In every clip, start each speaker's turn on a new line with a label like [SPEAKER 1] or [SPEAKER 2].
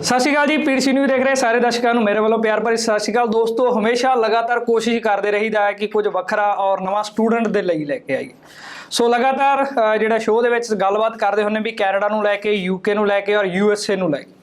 [SPEAKER 1] सत श्रीकाल जी, PDC news देख रहे सारे दर्शकों को मेरे वालों प्यार भरी सत श्रीकाल। दोस्तों, हमेशा लगातार कोशिश करते रहीदा है कि कुछ वखरा और नवा स्टूडेंट के लिए लैके आइए। सो लगातार जो शो के गलबात करते होंगे भी कैनेडा को लैके, यूके को लैके और यूएसए को लैके।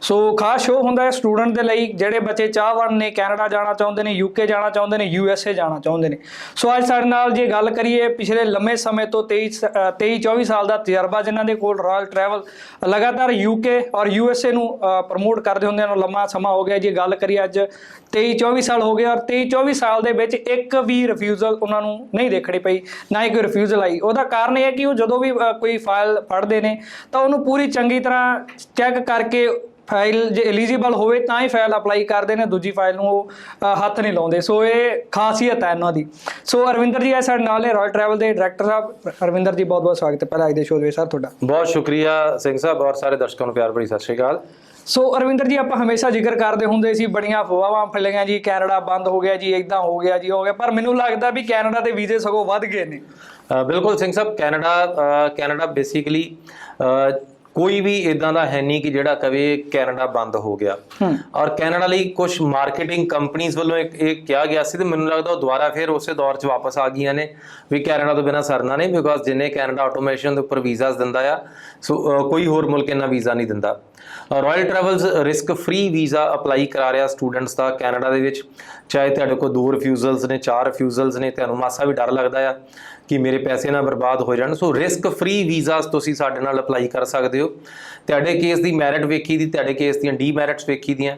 [SPEAKER 1] सो खास शो होंगे स्टूडेंट के लिए जोड़े बच्चे चाहवान ने कैनेडा जाना चाहते हैं, यूके जाना चाहते हैं, यूएसए जाना चाहते हैं। सो अज साडे नाल जे गल करिए पिछले लंबे समय तो 23-24 साल का तजर्बा जिन्हों के कोल रॉयल ट्रैवल लगातार यूके और यूएसए को प्रमोट करते होंगे लंबा समा हो गया जी। गल करिए अज 23-24 साल हो गए और 23-24 साल के एक भी रिफ्यूजल उन्होंने नहीं देखनी पई, ना ही कोई रिफ्यूजल आई। उसका कारण यह है कि वो जो भी कोई फाइल पढ़ते हैं तो उन्होंने पूरी चंगी तरह चैक करके फाइल जो एलीजिबल होवे तो ही फाइल अपलाई करते हैं, दूजी फाइल में हथ नहीं लाते। सो ये खासियत है इन्हों की। सो अरविंदर जी साडे नाल रॉयल ट्रैवल के डायरैक्टर साहब। अरविंदर जी बहुत बहुत स्वागत है पहले अज के शो में सर तुहाडा।
[SPEAKER 2] बहुत शुक्रिया सिंह साहब और सारे दर्शकों को प्यार भरी सत श्रीकाल।
[SPEAKER 1] सो अरविंदर जी, आप हमेशा जिक्र करते होंगे सी बड़िया अफवाहां फैलियां जी, कैनेडा बंद हो गया जी, इदा हो गया जी, हो गया, पर मैनूं लगता भी कैनेडा के वीजे सगों वध गए ने।
[SPEAKER 2] बिल्कुल सिंह साहब, कैनेडा बेसिकली कोई भी इदा का है नहीं कि जिहड़ा कवे कैनेडा बंद हो गया। और कैनेडा लई कुछ मार्केटिंग कंपनीज वालों एक कहा गया सी, तो मैनूं लगदा वो दोबारा फिर उस दौर च वापस आ गई ने भी कैनेडा तो बिना सरना नहीं, बिकॉज जिन्हें कैनेडा ऑटोमेशन के उपर वीज़ाज दिंदा आ, सो कोई होर मुल्क इन्ना वीज़ा नहीं दिंदा। Royal travels risk free visa अपलाई करा रहा स्टूडेंट्स का कैनेडा दे विच। चाहे तुहाडे कोल 2 रिफ्यूजल्स ने, 4 रिफ्यूजल्स ने, तुहानूं मासा भी डर लगता है कि मेरे पैसे ना बर्बाद हो जाए, सो रिस्क फ्री वीज़ाज तुसीं साडे नाल अपलाई कर सकते हो। तुहाडे केस की मैरिट वेखी दी, तुहाडे केस दी डी मैरिट्स वेखी दियां,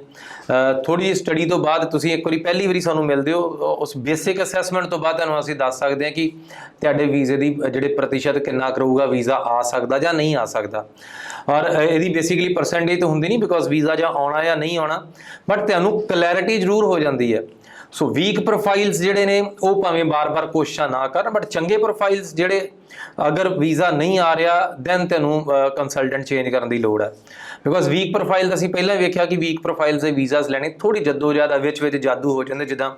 [SPEAKER 2] थोड़ी जी स्टडी तो बाद तुसीं एक बारी पहली बारी सानूं मिलदे हो, उस बेसिक असैसमेंट तो बाद तुहानूं असीं दस सकते हैं कि तुहाडे वीज़े की जिहड़े प्रतिशत कितना करूगा वीज़ा आ सकदा जां नहीं आ सकदा। और यदि बेसिकली परसेंटेज तो होंदी नहीं, बिकॉज वीज़ा जां आउणा या नहीं आउणा, बट तुहानूं क्लैरिटी जरूर हो जाती है। सो वीक प्रोफाइल्स जिहड़े ने वो भावें बार बार कोशिशां ना कर, बट चंगे प्रोफाइल्स जिहड़े अगर वीज़ा नहीं आ रहा दैन तैनूं कंसलटेंट चेंज करने की लोड़ है। बिकॉज वीक प्रोफाइल असीं पहलां वेख्या कि वीक प्रोफाइल्स दे वीज़ाज लैणे थोड़ी जद्दोजहद विच जादू हो जाते, जिद्दां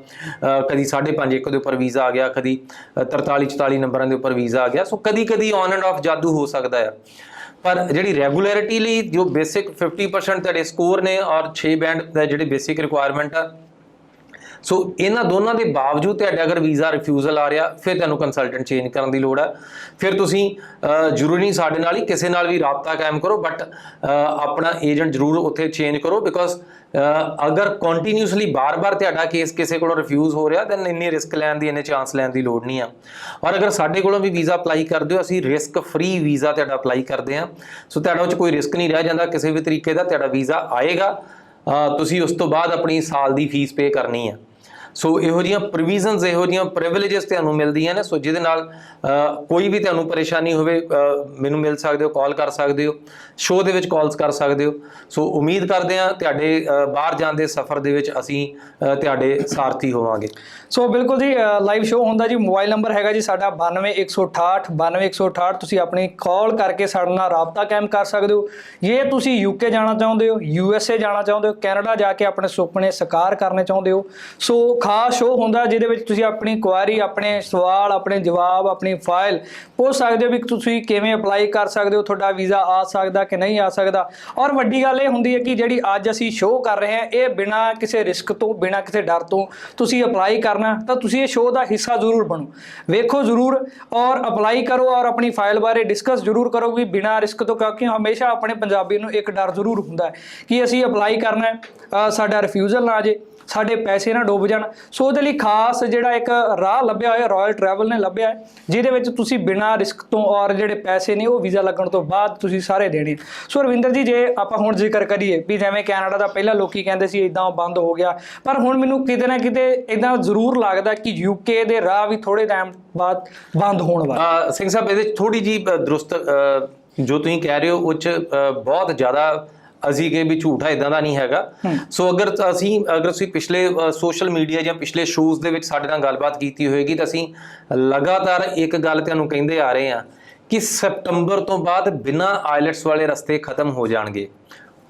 [SPEAKER 2] कदी 5.5-1 के उपर वीज़ा आ गया, कदी 43-44 नंबरां दे उपर वीज़ा आ गया। सो कदी कदी ऑन एंड ऑफ जादू हो सकता है, पर जी रैगूलैरिटी लई जो बेसिक 50% तुहाडे स्कोर ने और 6 बैंड जिहड़े बेसिक रिक्वायरमेंट आ, सो इन्हां दोनों के बावजूद तुहाडा अगर वीज़ा रिफ्यूजल आ रहा फिर तुहानूं कंसलटेंट चेंज करने की लोड़ है। फिर तुसीं जरूरी नहीं साडे नाल ही किसी नाल भी राबता कायम करो, बट अपना एजेंट जरूर उत्थे चेंज करो। बिकॉज अगर कॉन्टीन्यूसली बार बार तुहाडा केस किसी को रिफ्यूज हो रहा दैन इन्नी रिस्क लैन की, इन्ने चांस लैन की लोड़ नहीं है। और अगर साडे कोलों भी वीज़ा अपलाई करते हो, असीं रिस्क फ्री वीज़ा तुहाडा अपलाई करते हैं। सो तुहाडा उह कोई रिस्क नहीं रह जाता किसी भी तरीके का, तुहाडा वीज़ा आएगा, तुसीं उस तो बाद अपनी साल की फीस पे करनी है। सो इहो जिहियां प्रोविजनस, इहो जिहियां प्रिविलेजेस तुहानूं मिलदियां ने। सो जिहदे नाल कोई भी तुहानूं परेशानी होवे मैनूं मिल सकदे हो, कॉल कर सकदे हो, शो दे विच कॉल्स कर सकदे हो। सो उम्मीद करते हैं तुहाडे बाहर जाण दे सफ़र दे विच असीं तुहाडे सारथी होवांगे।
[SPEAKER 1] सो बिल्कुल जी, लाइव शो होंदा जी। मोबाइल नंबर हैगा जी साडा 92 168 92 168। तुसीं अपनी कॉल करके साडे नाल राबता कायम कर सकदे हो। जे तुसीं यूके जाना चाहुंदे हो, यूएसए जाना चाहुंदे हो, कैनेडा जाके अपने सुपने साकार करने चाहुंदे हो, सो खास शो होंदा जिहदे विच तुसीं अपनी क्वारी, अपने सवाल, अपने जवाब, अपनी फाइल पुछ सकदे हो भी तुसीं किवें अपलाई कर सकदे हो, तुहाडा वीज़ा आ सकदा कि नहीं आ सकदा। और वड्डी गल इह हुंदी है कि जिहड़ी अज असीं शो कर रहे हैं ये बिना किसी रिस्क तो, बिना किसी डर तो तुसीं अपलाई करना तो तुसीं इस शो का हिस्सा जरूर बनो, वेखो जरूर और अपलाई करो और अपनी फाइल बारे डिस्कस जरूर करो भी बिना रिस्क तो, क्योंकि हमेशा अपने पंजाबी नूं एक डर जरूर हुंदा है कि असीं अपलाई करना है, साडा रिफ्यूजल ना आ जे, साडे पैसे ना डुब जाण। सो उहदे लई खास जिहड़ा एक राह लभ्या होया रॉयल ट्रैवल ने लभ्या है, जिहदे विच तुसीं बिना रिस्क तो और जिहड़े पैसे ने वो वीज़ा लगण तो बाद तुसीं सारे देने। सो रविंदर जी, जे आपां हुण जिक्र करिए भी जिवें कैनेडा दा पहिलां लोकी कहंदे सी इदां बंद हो गया, पर हुण मैनूं किते ना किते इदां जरूर लगदा कि यूके दे राह भी थोड़े टाइम बाद बंद होण वाले।
[SPEAKER 2] सिंह साहब, इहदे थोड़ी जी दुरुस्त जो तुसीं कह रहे हो उह च बहुत ज़्यादा असी के भी झूठ है, इदां दा नहीं हैगा। सो अगर असीं पिछले सोशल मीडिया या पिछले शोज़ दे विच साडे नाल गलबात कीती होएगी तो असीं लगातार एक गल तुहानूं कहिंदे आ रहे हैं कि सितंबर तो बाद बिना आइलैट्स वाले रस्ते खत्म हो जाणगे,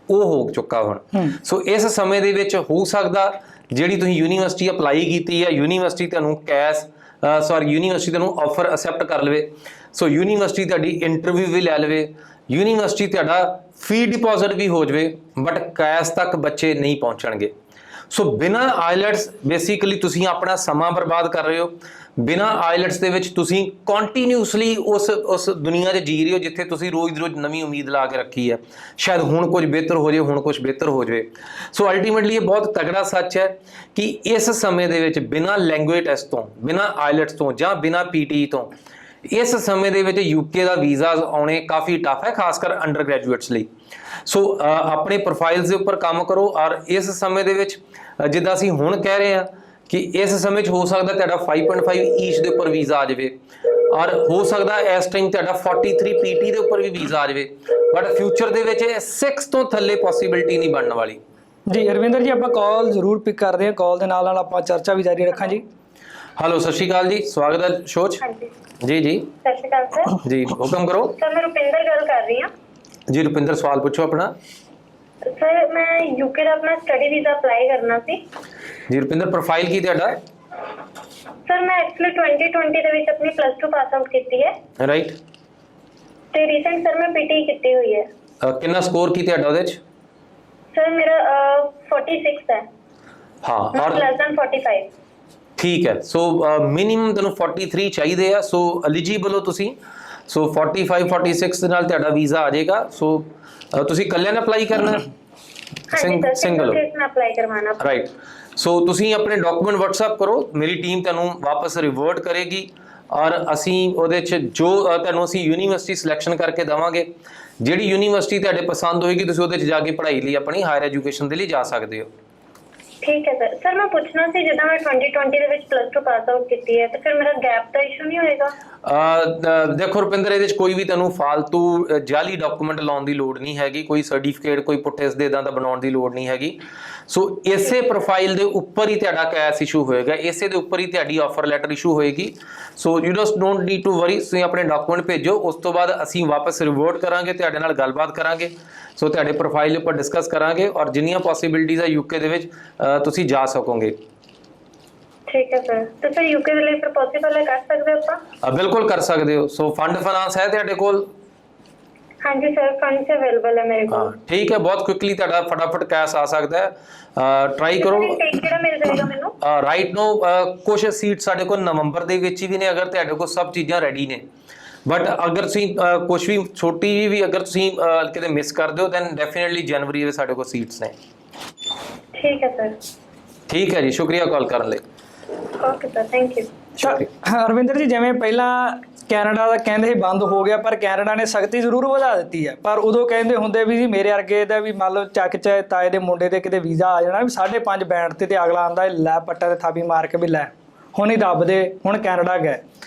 [SPEAKER 2] वो हो चुका हुण। सो इस समय दे विच हो सकदा जिहड़ी तुसीं यूनीवर्सिटी अपलाई कीती है, यूनीवर्सिटी तुहानूं कैश ਸੌਰੀ ਯੂਨੀਵਰਸਿਟੀ ਤੁਹਾਨੂੰ ਆਫਰ ਅਸੈਪਟ ਕਰ ਲਵੇ, ਸੋ ਯੂਨੀਵਰਸਿਟੀ ਤੁਹਾਡੀ ਇੰਟਰਵਿਊ ਵੀ ਲੈ ਲਵੇ, ਯੂਨੀਵਰਸਿਟੀ ਤੁਹਾਡਾ ਫੀ ਡਿਪੋਜ਼ਿਟ ਵੀ ਹੋ ਜਾਵੇ, ਬਟ ਕੈਸ਼ ਤੱਕ ਬੱਚੇ ਨਹੀਂ ਪਹੁੰਚਣਗੇ। ਸੋ ਬਿਨਾਂ ਆਈਲੈਟਸ ਬੇਸਿਕਲੀ ਤੁਸੀਂ ਆਪਣਾ ਸਮਾਂ ਬਰਬਾਦ ਕਰ ਰਹੇ ਹੋ। ਬਿਨਾਂ ਆਈਲੈਟਸ ਦੇ ਵਿੱਚ ਤੁਸੀਂ ਕੰਟੀਨਿਊਸਲੀ ਉਸ ਦੁਨੀਆ 'ਚ ਜੀ ਰਹੇ ਹੋ ਜਿੱਥੇ ਤੁਸੀਂ ਰੋਜ਼ ਨਵੀਂ ਉਮੀਦ ਲਾ ਕੇ ਰੱਖੀ ਹੈ, ਸ਼ਾਇਦ ਹੁਣ ਕੁਝ ਬਿਹਤਰ ਹੋ ਜਾਵੇ, ਹੁਣ ਕੁਝ ਬਿਹਤਰ ਹੋ ਜਾਵੇ। ਸੋ ਅਲਟੀਮੇਟਲੀ ਇਹ ਬਹੁਤ ਤਗੜਾ ਸੱਚ ਹੈ ਕਿ ਇਸ ਸਮੇਂ ਦੇ ਵਿੱਚ ਬਿਨਾਂ ਲੈਂਗੁਏਜ ਟੈਸਟ ਤੋਂ, ਬਿਨਾਂ ਆਈਲੈਟਸ ਤੋਂ ਜਾਂ ਬਿਨਾਂ ਪੀਟੀ ਤੋਂ ਇਸ ਸਮੇਂ ਦੇ ਵਿੱਚ ਯੂਕੇ ਦਾ ਵੀਜ਼ਾ ਆਉਣੇ ਕਾਫੀ ਟਫ ਹੈ, ਖਾਸ ਕਰ ਅੰਡਰ ਗ੍ਰੈਜੂਏਟਸ ਲਈ। ਸੋ ਆਪਣੇ ਪ੍ਰੋਫਾਈਲਸ ਦੇ ਉੱਪਰ ਕੰਮ ਕਰੋ, ਔਰ ਇਸ ਸਮੇਂ ਦੇ ਵਿੱਚ ਜਿੱਦਾਂ ਅਸੀਂ ਹੁਣ ਕਹਿ ਰਹੇ ਹਾਂ ਕਿ ਇਸ ਸਮੇਂ 'ਚ ਹੋ ਸਕਦਾ ਤੁਹਾਡਾ 5.5 ਈਚ ਦੇ ਉੱਪਰ ਵੀਜ਼ਾ ਆ ਜਾਵੇ, ਔਰ ਹੋ ਸਕਦਾ ਇਸ ਟਾਈਮ ਤੁਹਾਡਾ 43 ਪੀਟੀ ਦੇ ਉੱਪਰ ਵੀ ਵੀਜ਼ਾ ਆ ਜਾਵੇ, ਬਟ ਫਿਊਚਰ ਦੇ ਵਿੱਚ 6 ਤੋਂ ਥੱਲੇ ਪੋਸੀਬਿਲਿਟੀ ਨਹੀਂ ਬਣਨ ਵਾਲੀ।
[SPEAKER 1] ਜੀ ਰਵਿੰਦਰ ਜੀ, ਆਪਾਂ ਕਾਲ ਜ਼ਰੂਰ ਪਿਕ ਕਰਦੇ ਹਾਂ, ਕਾਲ ਦੇ ਨਾਲ ਨਾਲ ਆਪਾਂ ਚਰਚਾ ਵੀ ਜਾਰੀ ਰੱਖਾਂ ਜੀ।
[SPEAKER 2] ਹੈਲੋ, ਸਤਿ ਸ਼੍ਰੀ ਅਕਾਲ ਜੀ, ਸਵਾਗਤ ਹੈ ਸ਼ੋਅ 'ਚ। ਜੀ ਜੀ
[SPEAKER 3] ਸਤਿ ਸ਼੍ਰੀ ਅਕਾਲ ਸਰ।
[SPEAKER 2] ਜੀ ਹੁਕਮ ਕਰੋ।
[SPEAKER 3] ਸਰ ਮੈਂ ਰੁਪਿੰਦਰ ਗੱਲ ਕਰ ਰਹੀ ਹਾਂ।
[SPEAKER 2] ਜੀ ਰੁਪਿੰਦਰ, ਸਵਾਲ ਪੁੱਛੋ ਆਪਣਾ।
[SPEAKER 3] ਸਰ ਮੈਂ ਯੂਕੇ ਦਾ ਆਪਣਾ ਸਟੱਡੀ ਵੀਜ਼ਾ ਅਪਲਾਈ ਕਰਨਾ ਸੀ।
[SPEAKER 2] ਜੀ ਰੁਪਿੰਦਰ, ਪ੍ਰੋਫਾਈਲ ਕੀ ਤੁਹਾਡਾ?
[SPEAKER 3] ਸਰ ਮੈਂ ਐਕਚੁਅਲੀ 2020 ਦੇ ਵਿੱਚ ਆਪਣੀ +2 ਪਾਸ ਆਊਟ ਕੀਤੀ ਹੈ,
[SPEAKER 2] ਰਾਈਟ।
[SPEAKER 3] ਤੇ ਰੀਸੈਂਟ ਸਰ ਮੈਂ ਪੀਟੀ ਕੀਤੀ ਹੋਈ ਹੈ।
[SPEAKER 2] ਕਿੰਨਾ ਸਕੋਰ ਕੀ ਤੁਹਾਡਾ ਉਹਦੇ 'ਚ?
[SPEAKER 3] ਸਰ ਮੇਰਾ 46 ਹੈ।
[SPEAKER 2] ਹਾਂ, ਔਰ
[SPEAKER 3] >45।
[SPEAKER 2] ਠੀਕ ਹੈ। ਸੋ ਮਿਨੀਮਮ ਤੁਹਾਨੂੰ 43 ਚਾਹੀਦੇ ਆ, ਸੋ ਐਲੀਜੀਬਲ ਹੋ ਤੁਸੀਂ। ਸੋ 45 46 ਦੇ ਨਾਲ ਤੁਹਾਡਾ ਵੀਜ਼ਾ ਆ ਜਾਏਗਾ। ਸੋ ਤੁਸੀਂ ਇਕੱਲੇ ਨੇ ਅਪਲਾਈ ਕਰਨਾ ਹੈ?
[SPEAKER 3] ਸਿੰਗਲ ਕੇਸ ਮੈਂ ਅਪਲਾਈ ਕਰਵਾਉਣਾ।
[SPEAKER 2] ਰਾਈਟ। ਸੋ ਤੁਸੀਂ ਆਪਣੇ ਡਾਕੂਮੈਂਟ WhatsApp ਕਰੋ, ਮੇਰੀ ਟੀਮ ਤੁਹਾਨੂੰ ਵਾਪਸ ਰਿਵਰਟ ਕਰੇਗੀ, ਔਰ ਅਸੀਂ ਉਹਦੇ 'ਚ ਜੋ ਤੁਹਾਨੂੰ ਅਸੀਂ ਯੂਨੀਵਰਸਿਟੀ ਸਿਲੈਕਸ਼ਨ ਕਰਕੇ ਦੇਵਾਂਗੇ, ਜਿਹੜੀ ਯੂਨੀਵਰਸਿਟੀ ਤੁਹਾਡੇ ਪਸੰਦ ਹੋਏਗੀ ਤੁਸੀਂ ਉਹਦੇ 'ਚ ਜਾ ਕੇ ਪੜ੍ਹਾਈ ਲਈ, ਆਪਣੀ ਹਾਇਰ ਐਜੂਕੇਸ਼ਨ ਦੇ ਲਈ ਜਾ ਸਕਦੇ ਹੋ।
[SPEAKER 3] ਠੀਕ ਹੈ ਸਰ। ਸਰ ਮੈਂ ਪੁੱਛਣਾ ਸੀ, ਜਿੱਦਾਂ ਮੈਂ 2020 ਦੇ ਵਿੱਚ +2 ਪਾਸ ਆਊਟ ਕੀਤੀ ਹੈ, ਤੇ ਫਿਰ ਮੇਰਾ ਗੈਪ ਦਾ ਇਸ਼ੂ ਨਹੀਂ ਹੋਏਗਾ?
[SPEAKER 2] ਦੇਖੋ ਰੁਪਿੰਦਰ, ਇਹਦੇ 'ਚ ਕੋਈ ਵੀ ਤੁਹਾਨੂੰ ਫਾਲਤੂ ਜਾਲੀ ਡਾਕੂਮੈਂਟ ਲਾਉਣ ਦੀ ਲੋੜ ਨਹੀਂ ਹੈਗੀ, ਕੋਈ ਸਰਟੀਫਿਕੇਟ, ਕੋਈ ਪੁੱਠੇ ਸਿੱਧੇ ਦਾ ਬਣਾਉਣ ਦੀ ਲੋੜ ਨਹੀਂ ਹੈਗੀ। ਸੋ ਇਸੇ ਪ੍ਰੋਫਾਈਲ ਦੇ ਉੱਪਰ ਹੀ ਤੁਹਾਡਾ ਕੈਸ਼ ਇਸ਼ੂ ਹੋਏਗਾ, ਇਸੇ ਦੇ ਉੱਪਰ ਹੀ ਤੁਹਾਡੀ ਆਫਰ ਲੈਟਰ ਇਸ਼ੂ ਹੋਏਗੀ। So you just don't need to worry. ਤੁਸੀਂ ਆਪਣੇ ਡਾਕੂਮੈਂਟ ਭੇਜੋ, ਉਸ ਤੋਂ ਬਾਅਦ ਅਸੀਂ ਵਾਪਸ ਰਿਵਰਟ ਕਰਾਂਗੇ, ਤੁਹਾਡੇ ਨਾਲ ਗੱਲਬਾਤ ਕਰਾਂਗੇ। ਸੋ ਤੁਹਾਡੇ ਪ੍ਰੋਫਾਈਲ ਉੱਪਰ ਡਿਸਕਸ ਕਰਾਂਗੇ, ਔਰ ਜਿੰਨੀਆਂ ਪੋਸੀਬਿਲਿਟੀਜ਼ ਆ ਯੂਕੇ ਦੇ ਵਿੱਚ ਤੁਸੀਂ ਜਾ ਸਕੋਗੇ।
[SPEAKER 3] ਠੀਕ ਹੈ ਸਰ। ਤੇ ਸਰ ਯੂਕੇ ਦੇ ਲਈ ਫਿਰ ਪੋਸੀਬਲ ਹੈ, ਕਰ ਸਕਦੇ ਆਪਾਂ?
[SPEAKER 2] ਬਿਲਕੁਲ ਕਰ ਸਕਦੇ ਹੋ। ਸੋ ਫੰਡ ਫਾਈਨਾਂਸ ਹੈ ਤੁਹਾਡੇ ਕੋਲ?
[SPEAKER 3] ਹਾਂਜੀ ਸਰ, ਫੰਡਸ ਅਵੇਲੇਬਲ ਹੈ ਮੇਰੇ ਕੋਲ।
[SPEAKER 2] ਠੀਕ ਹੈ, ਬਹੁਤ ਕੁਇਕਲੀ ਤੁਹਾਡਾ ਫਟਾਫਟ ਕੈਸ਼ ਆ ਸਕਦਾ ਹੈ। ਟਰਾਈ ਕਰੋ।
[SPEAKER 3] ਕਿਹੜਾ ਮਿਲ ਜਾਏਗਾ ਮੈਨੂੰ?
[SPEAKER 2] ਰਾਈਟ ਨੋ ਕੁਝ ਸੀਟ ਸਾਡੇ ਕੋਲ ਨਵੰਬਰ ਦੇ ਵਿੱਚ ਵੀ ਨੇ, ਅਗਰ ਤੁਹਾਡੇ ਕੋਲ ਸਭ ਚੀਜ਼ਾਂ ਰੈਡੀ ਨੇ, ਬਟ ਅਗਰ ਤੁਸੀਂ ਕੁਝ ਵੀ ਛੋਟੀ ਜਿਹੀ ਵੀ ਅਗਰ ਤੁਸੀਂ ਕਿਤੇ ਮਿਸ ਕਰਦੇ ਹੋ, ਦੈਨ ਡੈਫੀਨਿਟਲੀ ਜਨਵਰੀ ਵਿੱਚ ਸਾਡੇ ਕੋਲ ਸੀਟਸ ਨੇ।
[SPEAKER 3] ਠੀਕ ਹੈ ਸਰ।
[SPEAKER 2] ਠੀਕ ਹੈ ਜੀ, ਸ਼ੁਕਰੀਆ ਕਾਲ ਕਰਨ ਲਈ।
[SPEAKER 3] Okay sir, thank you.
[SPEAKER 1] Ravinder ਜੀ, ਜਿਵੇਂ ਪਹਿਲਾਂ ਕੈਨੇਡਾ ਦਾ ਕਹਿੰਦੇ ਸੀ ਬੰਦ ਹੋ ਗਿਆ, ਪਰ ਕੈਨੇਡਾ ਨੇ ਸਖਤੀ ਜ਼ਰੂਰ ਵਧਾ ਦਿੱਤੀ ਹੈ। ਪਰ ਉਦੋਂ ਕਹਿੰਦੇ ਹੁੰਦੇ ਵੀ ਜੀ ਮੇਰੇ ਵਰਗੇ ਦਾ ਵੀ ਮੰਨ ਲਓ ਚੱਕ ਚ ਤਾਏ ਦੇ ਮੁੰਡੇ ਦੇ ਕਿਤੇ ਵੀਜ਼ਾ ਆ ਜਾਣਾ ਵੀ 5.5 ਬੈਂਡ ਤੇ ਅਗਲਾ ਆਂਦਾ ਲੈ ਪੱਟਾਂ ਤੇ ਥਾਪੀ ਮਾਰ ਕੇ ਵੀ ਲੈ ਹੁਣ ਹੀ ਦੱਬਦੇ, ਹੁਣ ਕੈਨੇਡਾ ਗਏ।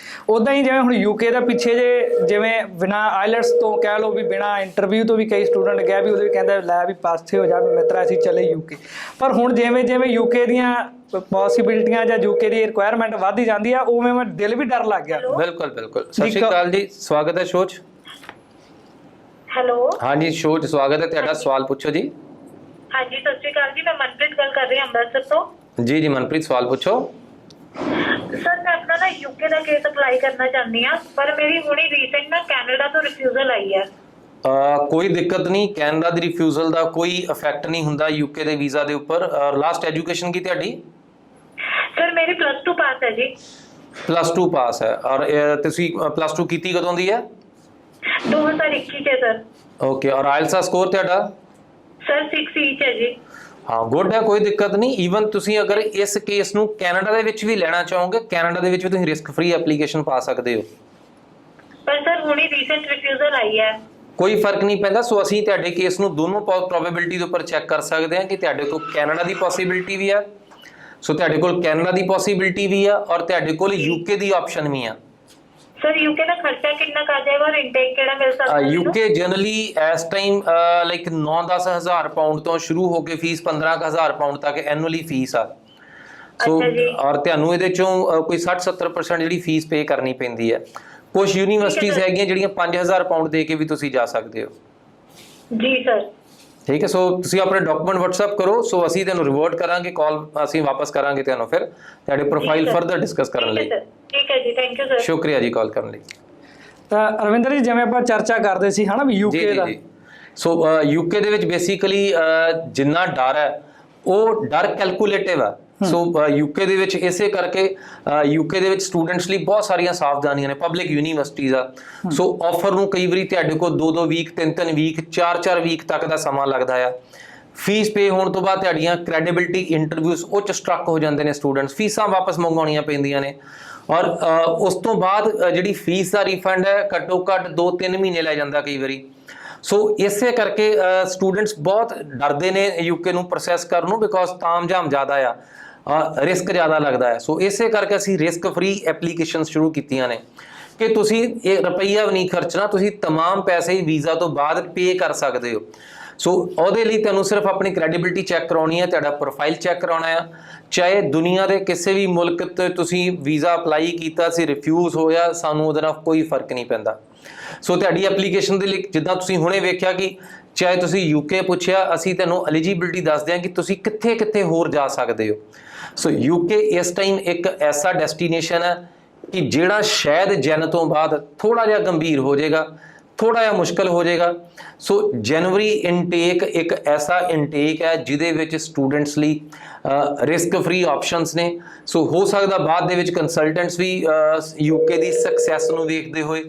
[SPEAKER 1] ਉੱਦਾਂ ਹੀ ਜਿਵੇਂ ਹੁਣ ਯੂਕੇ ਦਾ ਪਿੱਛੇ ਜਿਵੇਂ ਬਿਨਾਂ ਆਈਲੈਟਸ ਤੋਂ ਕਹਿ ਲਓ ਵੀ ਬਿਨਾਂ ਇੰਟਰਵਿਊ ਤੋਂ ਵੀ ਕਈ ਸਟੂਡੈਂਟ ਗਏ, ਵੀ ਉਹਦੇ ਵੀ ਕਹਿੰਦੇ ਲੈ ਵੀ ਪਾਸੇ ਹੋ ਜਾ ਵੀ ਮਿੱਤਰਾ ਅਸੀਂ ਚਲੇ ਯੂਕੇ। ਪਰ ਹੁਣ ਜਿਵੇਂ ਜਿਵੇਂ ਯੂਕੇ ਦੀਆਂ ਪੋਸੀਬਿਲਿਟੀਆਂ ਜਾਂ ਯੂਕੇ ਦੀ ਰਿਕੁਆਇਰਮੈਂਟ ਵੱਧਦੀ ਜਾਂਦੀ ਆ, ਉਵੇਂ ਮੈਂ ਦਿਲ ਵੀ ਡਰ ਲੱਗ ਗਿਆ।
[SPEAKER 2] ਬਿਲਕੁਲ ਬਿਲਕੁਲ। ਸਤਿ ਸ਼੍ਰੀ ਅਕਾਲ ਜੀ, ਸਵਾਗਤ ਹੈ ਸ਼ੋਅ 'ਚ।
[SPEAKER 3] ਹੈਲੋ।
[SPEAKER 2] ਹਾਂਜੀ, ਸ਼ੋਅ 'ਚ ਸਵਾਗਤ ਹੈ ਤੁਹਾਡਾ। ਸਵਾਲ ਪੁੱਛੋ ਜੀ।
[SPEAKER 3] ਹਾਂਜੀ ਸਤਿ ਸ਼੍ਰੀ ਅਕਾਲ ਜੀ, ਮੈਂ ਮਨਪ੍ਰੀਤ ਗੱਲ ਕਰ ਰਹੀ ਹਾਂ ਅੰਮ੍ਰਿਤਸਰ ਤੋਂ।
[SPEAKER 2] ਜੀ ਜੀ ਮਨਪ੍ਰੀਤ, ਸਵਾਲ ਪੁੱਛੋ।
[SPEAKER 3] ਸਰ ਮੈਂ ਆਪਣਾ ਨਾ ਯੂਕੇ ਦਾ ਕੇਸ ਅਪਲਾਈ ਕਰਨਾ ਚਾਹੁੰਦੀ ਹਾਂ, ਪਰ ਮੇਰੀ ਹੁਣੀ ਰੀਸੈਂਟ ਨਾ ਕੈਨੇਡਾ ਤੋਂ ਰਿਫਿਊਜ਼ਲ ਆਈ ਹੈ।
[SPEAKER 2] ਕੋਈ ਦਿੱਕਤ ਨਹੀਂ, ਕੈਨੇਡਾ ਦੀ ਰਿਫਿਊਜ਼ਲ ਦਾ ਕੋਈ ਇਫੈਕਟ ਨਹੀਂ ਹੁੰਦਾ ਯੂਕੇ ਦੇ ਵੀਜ਼ਾ ਦੇ ਉੱਪਰ। ਲਾਸਟ ਐਜੂਕੇਸ਼ਨ ਕੀ ਤੁਹਾਡੀ?
[SPEAKER 3] ਸਰ ਮੇਰੀ +2 ਪਾਸ ਹੈ ਜੀ।
[SPEAKER 2] +2 ਪਾਸ ਹੈ, ਔਰ ਤੁਸੀਂ +2 ਕੀਤੀ ਕਦੋਂ ਦੀ ਹੈ?
[SPEAKER 3] 2021 ਚ ਸਰ।
[SPEAKER 2] ਓਕੇ, ਔਰ ਆਇਲਸ ਦਾ ਸਕੋਰ ਤੁਹਾਡਾ?
[SPEAKER 3] ਸਰ 6 ਈਚ ਹੈ ਜੀ।
[SPEAKER 2] ਹਾਂ, ਗੁੱਡ ਹੈ, ਕੋਈ ਦਿੱਕਤ ਨਹੀਂ। ਈਵਨ ਤੁਸੀਂ ਅਗਰ ਇਸ ਕੇਸ ਨੂੰ ਕੈਨੇਡਾ ਦੇ ਵਿੱਚ ਵੀ ਲੈਣਾ ਚਾਹੋਗੇ, ਕੈਨੇਡਾ ਦੇ ਵਿੱਚ ਵੀ ਤੁਸੀਂ ਰਿਸਕ ਫ੍ਰੀ ਐਪਲੀਕੇਸ਼ਨ ਪਾ ਸਕਦੇ ਹੋ।
[SPEAKER 3] ਪਰ ਸਰ ਹੁਣੀ ਰੀਸੈਂਟ ਰਿਫਿਊਜ਼ਲ ਆਈ ਹੈ।
[SPEAKER 2] ਕੋਈ ਫਰਕ ਨਹੀਂ ਪੈਂਦਾ। ਸੋ ਅਸੀਂ ਤੁਹਾਡੇ ਕੇਸ ਨੂੰ ਦੋਨੋਂ ਪ੍ਰੋਬੇਬਿਲਿਟੀ ਦੇ ਉੱਪਰ ਚੈੱਕ ਕਰ ਸਕਦੇ ਹਾਂ ਕਿ ਤੁਹਾਡੇ ਕੋਲ ਕੈਨੇਡਾ ਦੀ ਪੋਸੀਬਿਲਿਟੀ ਵੀ ਆ, ਸੋ ਤੁਹਾਡੇ ਕੋਲ ਕੈਨੇਡਾ ਦੀ ਪੋਸੀਬਿਲਿਟੀ ਵੀ ਆ, ਔਰ ਤੁਹਾਡੇ ਕੋਲ ਯੂਕੇ ਦੀ ਆਪਸ਼ਨ ਵੀ ਆ।
[SPEAKER 3] ਸਰ ਯੂਕੇ ਦਾ ਖਰਚਾ ਕਿੰਨਾ ਕਰ ਜਾਏਗਾ, ਔਰ ਇਨਟੇਕ ਕਿਹੜਾ ਮਿਲ ਸਕਦਾ ਹੈ?
[SPEAKER 2] ਯੂਕੇ ਜਨਰਲੀ ਇਸ ਟਾਈਮ ਲਾਈਕ 9-10 ਹਜ਼ਾਰ ਪਾਉਂਡ ਤੋਂ ਸ਼ੁਰੂ ਹੋ ਕੇ ਫੀਸ 15,000 ਪਾਉਂਡ ਤੱਕ ਐਨੂਅਲੀ ਫੀਸ ਆ। ਸੋ ਔਰ ਤੁਹਾਨੂੰ ਇਹਦੇ ਚੋਂ ਕੋਈ 60-70% ਜਿਹੜੀ ਫੀਸ ਪੇ ਕਰਨੀ ਪੈਂਦੀ ਹੈ। ਕੁਝ ਯੂਨੀਵਰਸਿਟੀਜ਼ ਹੈਗੀਆਂ ਜਿਹੜੀਆਂ 5,000 ਪਾਉਂਡ ਦੇ ਕੇ ਵੀ ਤੁਸੀਂ ਜਾ ਸਕਦੇ ਹੋ।
[SPEAKER 3] ਜੀ ਸਰ।
[SPEAKER 2] ਠੀਕ ਹੈ। ਸੋ ਤੁਸੀਂ ਆਪਣੇ ਡਾਕੂਮੈਂਟ WhatsApp ਕਰੋ, ਸੋ ਅਸੀਂ ਤੁਹਾਨੂੰ ਰਿਵਰਟ ਕਰਾਂਗੇ, ਕਾਲ ਅਸੀਂ ਵਾਪਸ ਕਰਾਂਗੇ ਤੁਹਾਨੂੰ ਫਿਰ ਤੁਹਾਡੇ ਪ੍ਰੋਫਾਈਲ ਫਰਦਰ ਡਿਸਕਸ ਕਰਨ ਲਈ।
[SPEAKER 3] ਠੀਕ ਹੈ ਜੀ, ਥੈਂਕ ਯੂ ਸਰ।
[SPEAKER 2] ਸ਼ੁਕਰੀਆ ਜੀ ਕਾਲ ਕਰਨ ਲਈ।
[SPEAKER 1] ਤਾਂ ਰਵਿੰਦਰ ਜੀ, ਜਿਵੇਂ ਆਪਾਂ ਚਰਚਾ ਕਰਦੇ ਸੀ ਹਨਾ ਵੀ ਯੂਕੇ ਦਾ,
[SPEAKER 2] ਸੋ ਯੂਕੇ ਦੇ ਵਿੱਚ ਬੇਸਿਕਲੀ ਜਿੰਨਾ ਡਰ ਹੈ ਉਹ ਡਰ ਕੈਲਕੂਲੇਟਿਵ ਹੈ। ਸੋ ਯੂਕੇ ਦੇ ਵਿੱਚ ਇਸੇ ਕਰਕੇ ਯੂਕੇ ਦੇ ਵਿੱਚ ਸਟੂਡੈਂਟਸ ਲਈ ਬਹੁਤ ਸਾਰੀਆਂ ਸਾਵਧਾਨੀਆਂ ਨੇ। ਪਬਲਿਕ ਯੂਨੀਵਰਸਿਟੀਜ਼ ਆ, ਸੋ ਆਫਰ ਨੂੰ ਕਈ ਵਾਰੀ ਤੁਹਾਡੇ ਕੋਲ 2-2 ਵੀਕ 3-3 ਵੀਕ 4-4 ਵੀਕ ਤੱਕ ਦਾ ਸਮਾਂ ਲੱਗਦਾ ਆ। ਫੀਸ ਪੇ ਹੋਣ ਤੋਂ ਬਾਅਦ ਤੁਹਾਡੀਆਂ ਕ੍ਰੈਡੀਬਿਲਿਟੀ ਇੰਟਰਵਿਊਜ਼ ਉਹ 'ਚ ਸਟਰਕ ਹੋ ਜਾਂਦੇ ਨੇ ਸਟੂਡੈਂਟਸ, ਫੀਸਾਂ ਵਾਪਸ ਮੰਗਵਾਉਣੀਆਂ ਪੈਂਦੀਆਂ ਨੇ। ਔਰ ਉਸ ਤੋਂ ਬਾਅਦ ਜਿਹੜੀ ਫੀਸ ਦਾ ਰਿਫੰਡ ਹੈ ਘੱਟੋ ਘੱਟ 2-3 ਮਹੀਨੇ ਲੈ ਜਾਂਦਾ ਕਈ ਵਾਰੀ। ਸੋ ਇਸੇ ਕਰਕੇ ਸਟੂਡੈਂਟਸ ਬਹੁਤ ਡਰਦੇ ਨੇ ਯੂਕੇ ਨੂੰ ਪ੍ਰੋਸੈਸ ਕਰਨ ਨੂੰ, ਬਿਕੋਜ਼ ਤਾਮਝਾਮ ਜ਼ਿਆਦਾ ਆ, ਰਿਸਕ ਜ਼ਿਆਦਾ ਲੱਗਦਾ ਹੈ। ਸੋ ਇਸੇ ਕਰਕੇ ਅਸੀਂ ਰਿਸਕ ਫ੍ਰੀ ਐਪਲੀਕੇਸ਼ਨ ਸ਼ੁਰੂ ਕੀਤੀਆਂ ਨੇ ਕਿ ਤੁਸੀਂ ਇਹ ਰੁਪਈਆ ਵੀ ਨਹੀਂ ਖਰਚਣਾ, ਤੁਸੀਂ तमाम ਪੈਸੇ ਵੀਜ਼ਾ ਤੋਂ ਬਾਅਦ ਪੇ ਕਰ ਸਕਦੇ ਹੋ। ਸੋ ਉਹਦੇ ਲਈ ਤੁਹਾਨੂੰ ਸਿਰਫ ਆਪਣੀ ਕ੍ਰੈਡੀਬਿਲਿਟੀ ਚੈੱਕ ਕਰਾਉਣੀ ਹੈ, ਤੁਹਾਡਾ ਪ੍ਰੋਫਾਈਲ ਚੈੱਕ ਕਰਾਉਣਾ ਆ। ਚਾਹੇ ਦੁਨੀਆ ਦੇ ਕਿਸੇ ਵੀ ਮੁਲਕ ਤੇ ਤੁਸੀਂ ਵੀਜ਼ਾ ਅਪਲਾਈ ਕੀਤਾ ਸੀ, ਰਿਫਿਊਜ਼ ਹੋਇਆ, ਸਾਨੂੰ ਉਹਦੇ ਨਾਲ ਕੋਈ ਫਰਕ ਨਹੀਂ ਪੈਂਦਾ। ਸੋ ਤੁਹਾਡੀ ਐਪਲੀਕੇਸ਼ਨ ਦੇ ਲਈ ਜਿੱਦਾਂ ਤੁਸੀਂ ਹੁਣੇ ਵੇਖਿਆ ਕਿ ਚਾਹੇ ਤੁਸੀਂ ਯੂਕੇ ਪੁੱਛਿਆ, ਅਸੀਂ ਤੁਹਾਨੂੰ ਐਲੀਜੀਬਿਲਿਟੀ ਦੱਸਦੇ ਹਾਂ ਕਿ ਤੁਸੀਂ ਕਿੱਥੇ ਕਿੱਥੇ ਹੋਰ ਜਾ ਸਕਦੇ ਹੋ। ਸੋ ਯੂਕੇ ਇਸ ਟਾਈਮ ਇੱਕ ਐਸਾ ਡੈਸਟੀਨੇਸ਼ਨ ਹੈ ਕਿ ਜਿਹੜਾ ਸ਼ਾਇਦ ਜਨ ਤੋਂ ਬਾਅਦ ਥੋੜਾ ਜਿਹਾ ਗੰਭੀਰ ਹੋ ਜਾਏਗਾ, ਥੋੜਾ ਜਿਹਾ ਮੁਸ਼ਕਲ ਹੋ ਜਾਏਗਾ। ਸੋ ਜਨਵਰੀ ਇਨਟੇਕ ਇੱਕ ਐਸਾ ਇਨਟੇਕ ਹੈ ਜਿਹਦੇ ਵਿੱਚ ਸਟੂਡੈਂਟਸ ਲਈ ਰਿਸਕ ਫ੍ਰੀ ਆਪਸ਼ਨਸ ਨੇ। ਸੋ ਹੋ ਸਕਦਾ ਬਾਅਦ ਦੇ ਵਿੱਚ ਕੰਸਲਟੈਂਟਸ ਵੀ ਯੂਕੇ ਦੀ ਸਕਸੈਸ ਨੂੰ ਵੇਖਦੇ ਹੋਏ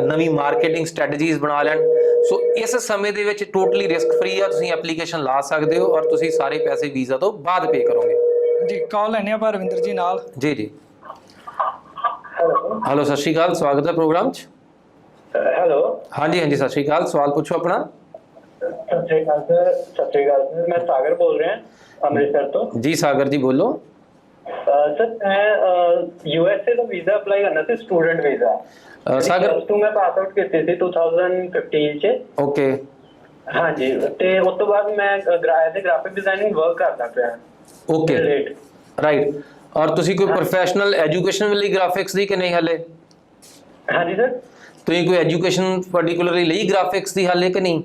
[SPEAKER 2] ਨਵੀਂ ਮਾਰਕੀਟਿੰਗ ਸਟ੍ਰੈਟਜੀਜ਼ ਬਣਾ ਲੈਣ। ਸੋ ਇਸ ਸਮੇਂ ਦੇ ਵਿੱਚ ਟੋਟਲੀ ਰਿਸਕ ਫ੍ਰੀ ਆ, ਤੁਸੀਂ ਐਪਲੀਕੇਸ਼ਨ ਲਾ ਸਕਦੇ ਹੋ ਔਰ ਤੁਸੀਂ ਸਾਰੇ ਪੈਸੇ ਵੀਜ਼ਾ ਤੋਂ ਬਾਅਦ ਪੇ ਕਰੋਗੇ।
[SPEAKER 1] ਜੀ ਕਾਲ ਲੈਣੇ ਆਪਾਂ ਰਵਿੰਦਰ ਜੀ ਨਾਲ।
[SPEAKER 2] ਜੀ ਜੀ, ਹੈਲੋ ਸਤਿ ਸ਼੍ਰੀ ਅਕਾਲ, ਸਵਾਗਤ ਹੈ ਪ੍ਰੋਗਰਾਮ 'ਚ।
[SPEAKER 4] हेलो।
[SPEAKER 2] हाँ जी सत श्री अकाल, सवाल पूछो अपना।
[SPEAKER 4] सत श्री अकाल सर। सत श्री अकाल सर, मैं सागर बोल रहे हैं अमृतसर तो।
[SPEAKER 2] जी सागर जी बोलो।
[SPEAKER 4] सर मैं यूएसए का वीजा अप्लाई करना था, स्टूडेंट वीजा।
[SPEAKER 2] सागर
[SPEAKER 4] +2 मैं पास आउट ਕੀਤੀ ਸੀ 2015 ਚ।
[SPEAKER 2] ਓਕੇ।
[SPEAKER 4] ਹਾਂਜੀ, ਤੇ ਉਸ ਤੋਂ ਬਾਅਦ ਮੈਂ ਗ੍ਰਾਫਿਕ ਡਿਜ਼ਾਈਨਿੰਗ ਵਰਕ ਕਰਦਾ ਪਿਆ।
[SPEAKER 2] Okay right. ਔਰ ਤੁਸੀਂ ਕੋਈ ਪ੍ਰੋਫੈਸ਼ਨਲ ਐਜੂਕੇਸ਼ਨ ਲਈ ਗ੍ਰਾਫਿਕਸ ਦੀ ਕਿ ਨਹੀਂ ਹਲੇ?
[SPEAKER 4] ਹਾਂਜੀ ਸਰ।
[SPEAKER 2] ਤੁਸੀਂ ਕੋਈ ਐਜੂਕੇਸ਼ਨ ਪਾਰਟਿਕੂਲਰਲੀ ਲਈ ਗ੍ਰਾਫਿਕਸ ਦੀ ਹਾਲੇ ਕਿ ਨਹੀਂ?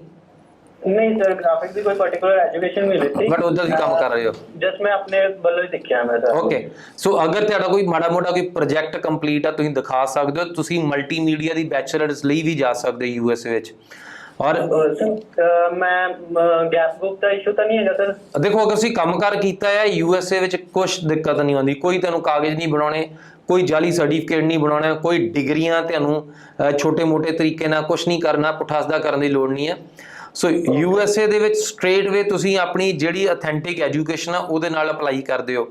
[SPEAKER 4] ਨਹੀਂ ਸਰ, ਗ੍ਰਾਫਿਕ ਦੀ ਕੋਈ ਪਾਰਟਿਕੂਲਰ ਐਜੂਕੇਸ਼ਨ ਨਹੀਂ ਲਿੱਤੀ,
[SPEAKER 2] ਬਟ ਉਧਰ ਦੀ ਕੰਮ ਕਰ ਰਹੇ ਹੋ।
[SPEAKER 4] ਜਸਟ ਮੈਂ ਆਪਣੇ ਵੱਲੋਂ ਹੀ ਸਿੱਖਿਆ ਮੈਂ ਸਰ।
[SPEAKER 2] ਓਕੇ। ਸੋ ਅਗਰ ਤੁਹਾਡਾ ਕੋਈ ਮਾੜਾ ਮੋਟਾ ਕੋਈ ਪ੍ਰੋਜੈਕਟ ਕੰਪਲੀਟ ਆ, ਤੁਸੀਂ ਦਿਖਾ ਸਕਦੇ ਹੋ। ਤੁਸੀਂ ਮਲਟੀਮੀਡੀਆ ਦੀ ਬੈਚਲਰਸ ਲਈ ਵੀ ਜਾ ਸਕਦੇ ਹੋ ਯੂਐਸਏ ਵਿੱਚ। ਔਰ
[SPEAKER 4] ਮੈਂ ਗੈਪ ਗਰੁੱਪ ਦਾ ਇਸ਼ੂ ਤਾਂ ਨਹੀਂ ਹੈਗਾ ਸਰ?
[SPEAKER 2] ਦੇਖੋ, ਅਗਰ ਤੁਸੀਂ ਕੰਮਕਾਰ ਕੀਤਾ ਹੈ ਯੂਐਸਏ ਵਿੱਚ ਕੁਝ ਦਿੱਕਤ ਨਹੀਂ ਆਉਂਦੀ, ਕੋਈ ਤੁਹਾਨੂੰ ਕਾਗਜ਼ ਨਹੀਂ ਬਣਾਉਣੇ, ਕੋਈ ਜਾਲੀ ਸਰਟੀਫਿਕੇਟ ਨਹੀਂ ਬਣਾਉਣਾ, ਕੋਈ ਡਿਗਰੀਆਂ ਤੁਹਾਨੂੰ ਛੋਟੇ ਮੋਟੇ ਤਰੀਕੇ ਨਾਲ ਕੁਝ ਨਹੀਂ ਕਰਨਾ, ਪੁੱਠਾ ਕਰਨ ਦੀ ਲੋੜ ਨਹੀਂ ਹੈ। ਸੋ ਯੂਐਸਏ ਦੇ ਵਿੱਚ ਸਟ੍ਰੇਟ ਵੇ ਤੁਸੀਂ ਆਪਣੀ ਜਿਹੜੀ ਅਥੈਂਟਿਕ ਐਜੂਕੇਸ਼ਨ ਆ ਉਹਦੇ ਨਾਲ ਅਪਲਾਈ ਕਰਦੇ ਹੋ।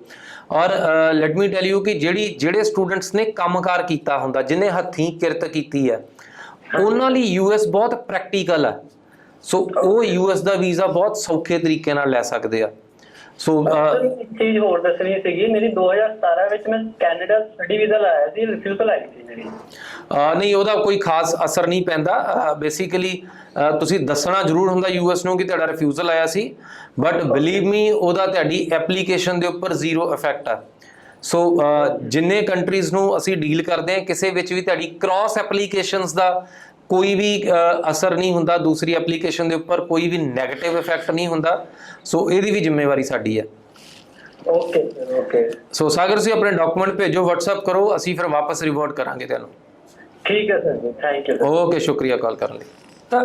[SPEAKER 2] ਔਰ ਲੈਟ ਮੀ ਟੈਲ ਯੂ ਕਿ ਜਿਹੜੇ ਸਟੂਡੈਂਟਸ ਨੇ ਕੰਮਕਾਰ ਕੀਤਾ ਹੁੰਦਾ, ਜਿਹਨੇ ਹੱਥੀਂ ਕਿਰਤ ਕੀਤੀ ਹੈ, ਉਹਨਾਂ ਲਈ ਯੂਐਸ ਬਹੁਤ ਪ੍ਰੈਕਟੀਕਲ ਹੈ। ਸੋ ਉਹ ਯੂਐਸ ਦਾ ਵੀਜ਼ਾ ਬਹੁਤ ਸੌਖੇ ਤਰੀਕੇ ਨਾਲ ਲੈ ਸਕਦੇ ਆ। ਸੋ
[SPEAKER 4] ਇੱਕ ਚੀਜ਼ ਹੋਰ ਦੱਸਣੀ ਸੀਗੀ, ਮੇਰੀ 2017 ਵਿੱਚ ਮੈਂ ਕੈਨੇਡਾ ਸਟੱਡੀ ਵੀਜ਼ਾ ਲਾਇਆ ਸੀ, ਰਿਫਿਊਜ਼ਲ ਆਈ ਸੀ ਮੇਰੀ।
[SPEAKER 2] ਨਹੀਂ, ਉਹਦਾ ਕੋਈ ਖਾਸ ਅਸਰ ਨਹੀਂ ਪੈਂਦਾ। ਬੇਸਿਕਲੀ ਤੁਸੀਂ ਦੱਸਣਾ ਜ਼ਰੂਰ ਹੁੰਦਾ ਯੂਐਸ ਨੂੰ ਕਿ ਤੁਹਾਡਾ ਰਿਫਿਊਜ਼ਲ ਆਇਆ ਸੀ, ਬਟ ਬਿਲੀਵ ਮੀ ਉਹਦਾ ਤੁਹਾਡੀ ਐਪਲੀਕੇਸ਼ਨ ਦੇ ਉੱਪਰ ਜ਼ੀਰੋ ਇਫੈਕਟ ਆ। ਸੋ ਜਿੰਨੇ ਕੰਟਰੀਜ਼ ਨੂੰ ਅਸੀਂ ਡੀਲ ਕਰਦੇ ਹਾਂ, ਕਿਸੇ ਵਿੱਚ ਵੀ ਤੁਹਾਡੀ ਕ੍ਰਾਸ ਐਪਲੀਕੇਸ਼ਨਸ ਦਾ ਕੋਈ ਵੀ ਅਸਰ ਨਹੀਂ ਹੁੰਦਾ, ਦੂਸਰੀ ਐਪਲੀਕੇਸ਼ਨ ਦੇ ਉੱਪਰ ਕੋਈ ਵੀ ਨੈਗੇਟਿਵ ਇਫੈਕਟ ਨਹੀਂ ਹੁੰਦਾ। ਸੋ ਇਹਦੀ ਵੀ ਜ਼ਿੰਮੇਵਾਰੀ ਸਾਡੀ ਹੈ।
[SPEAKER 4] Okay sir, okay.
[SPEAKER 2] So Sagar ਤੁਸੀਂ ਆਪਣੇ ਡਾਕੂਮੈਂਟ ਭੇਜੋ, WhatsApp ਕਰੋ, ਅਸੀਂ ਫਿਰ ਵਾਪਸ ਰਿਵਰਟ ਕਰਾਂਗੇ ਤੁਹਾਨੂੰ।
[SPEAKER 4] ਠੀਕ ਹੈ ਸਰ ਜੀ, ਥੈਂਕ ਯੂ।
[SPEAKER 2] ਓਕੇ, ਸ਼ੁਕਰੀਆ ਕਾਲ ਕਰਨ ਲਈ।
[SPEAKER 1] ਤਾਂ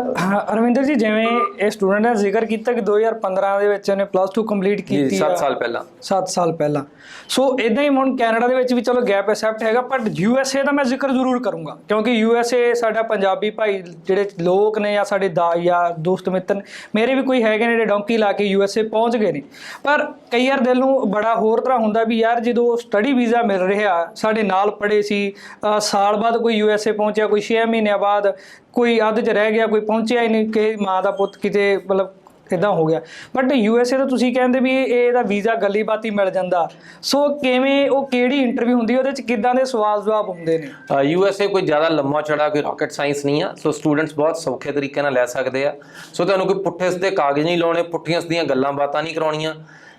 [SPEAKER 1] ਰਵਿੰਦਰ ਜੀ, ਜਿਵੇਂ ਇਹ ਸਟੂਡੈਂਟ ਨੇ ਜ਼ਿਕਰ ਕੀਤਾ ਕਿ 2015 ਦੇ ਵਿੱਚ ਉਹਨੇ +2 ਕੰਪਲੀਟ ਕੀਤੀ
[SPEAKER 2] ਜੀ, 7 ਸਾਲ ਪਹਿਲਾਂ।
[SPEAKER 1] 7 ਸਾਲ ਪਹਿਲਾਂ। ਸੋ ਇਦਾਂ ਹੀ ਹੁਣ ਕੈਨੇਡਾ ਦੇ ਵਿੱਚ ਵੀ ਚਲੋ ਗੈਪ ਐਕਸੈਪਟ ਹੈਗਾ, ਬਟ ਯੂਐਸਏ ਦਾ ਮੈਂ ਜ਼ਿਕਰ ਜ਼ਰੂਰ ਕਰੂੰਗਾ ਕਿਉਂਕਿ ਯੂਐਸਏ ਸਾਡਾ ਪੰਜਾਬੀ ਭਾਈ ਜਿਹੜੇ ਲੋਕ ਨੇ ਜਾਂ ਸਾਡੇ ਯਾਰ ਦੋਸਤ ਮਿੱਤਰ ਨੇ, ਮੇਰੇ ਵੀ ਕੋਈ ਹੈਗੇ ਨੇ ਜਿਹੜੇ ਡੌਂਕੀ ਲਾ ਕੇ ਯੂਐਸਏ ਪਹੁੰਚ ਗਏ ਨੇ। ਪਰ ਕਈ ਵਾਰ ਦਿਲ ਨੂੰ ਬੜਾ ਹੋਰ ਤਰ੍ਹਾਂ ਹੁੰਦਾ ਵੀ ਯਾਰ ਜਦੋਂ ਸਟੱਡੀ ਵੀਜ਼ਾ ਮਿਲ ਰਿਹਾ, ਸਾਡੇ ਨਾਲ ਪੜ੍ਹੇ ਸੀ, ਸਾਲ ਬਾਅਦ ਕੋਈ ਯੂਐਸਏ ਪਹੁੰਚਿਆ, ਕੋਈ 6 ਮਹੀਨਿਆਂ ਬਾਅਦ, ਕੋਈ ਅੱਧ 'ਚ ਰਹਿ ਗਿਆ, ਕੋਈ ਪਹੁੰਚਿਆ ਹੀ ਨਹੀਂ, ਕਿ ਮਾਂ ਦਾ ਪੁੱਤ ਕਿਤੇ ਮਤਲਬ ਇੱਦਾਂ ਹੋ ਗਿਆ। ਬਟ ਯੂਐਸਏ ਦਾ ਤੁਸੀਂ ਕਹਿੰਦੇ ਵੀ ਇਹਦਾ ਵੀਜ਼ਾ ਗੱਲੀ ਬਾਤੀ ਮਿਲ ਜਾਂਦਾ। ਸੋ ਕਿਵੇਂ, ਉਹ ਕਿਹੜੀ ਇੰਟਰਵਿਊ ਹੁੰਦੀ, ਉਹਦੇ 'ਚ ਕਿੱਦਾਂ ਦੇ ਸਵਾਲ ਜਵਾਬ ਹੁੰਦੇ ਨੇ?
[SPEAKER 2] ਯੂਐਸਏ ਕੋਈ ਜ਼ਿਆਦਾ ਲੰਮਾ ਚੜਾ ਕੋਈ ਰਾਕਟ ਸਾਇੰਸ ਨਹੀਂ ਆ। ਸੋ ਸਟੂਡੈਂਟਸ ਬਹੁਤ ਸੌਖੇ ਤਰੀਕੇ ਨਾਲ ਲੈ ਸਕਦੇ ਆ। ਸੋ ਤੁਹਾਨੂੰ ਕੋਈ ਪੁੱਠੇ ਸਿੱਧੇ ਕਾਗਜ਼ ਨਹੀਂ ਲਾਉਣੇ, ਪੁੱਠੀਆਂ ਸਿੱਧੀਆਂ ਗੱਲਾਂ ਬਾਤਾਂ ਨਹੀਂ ਕਰਾਉਣੀਆਂ।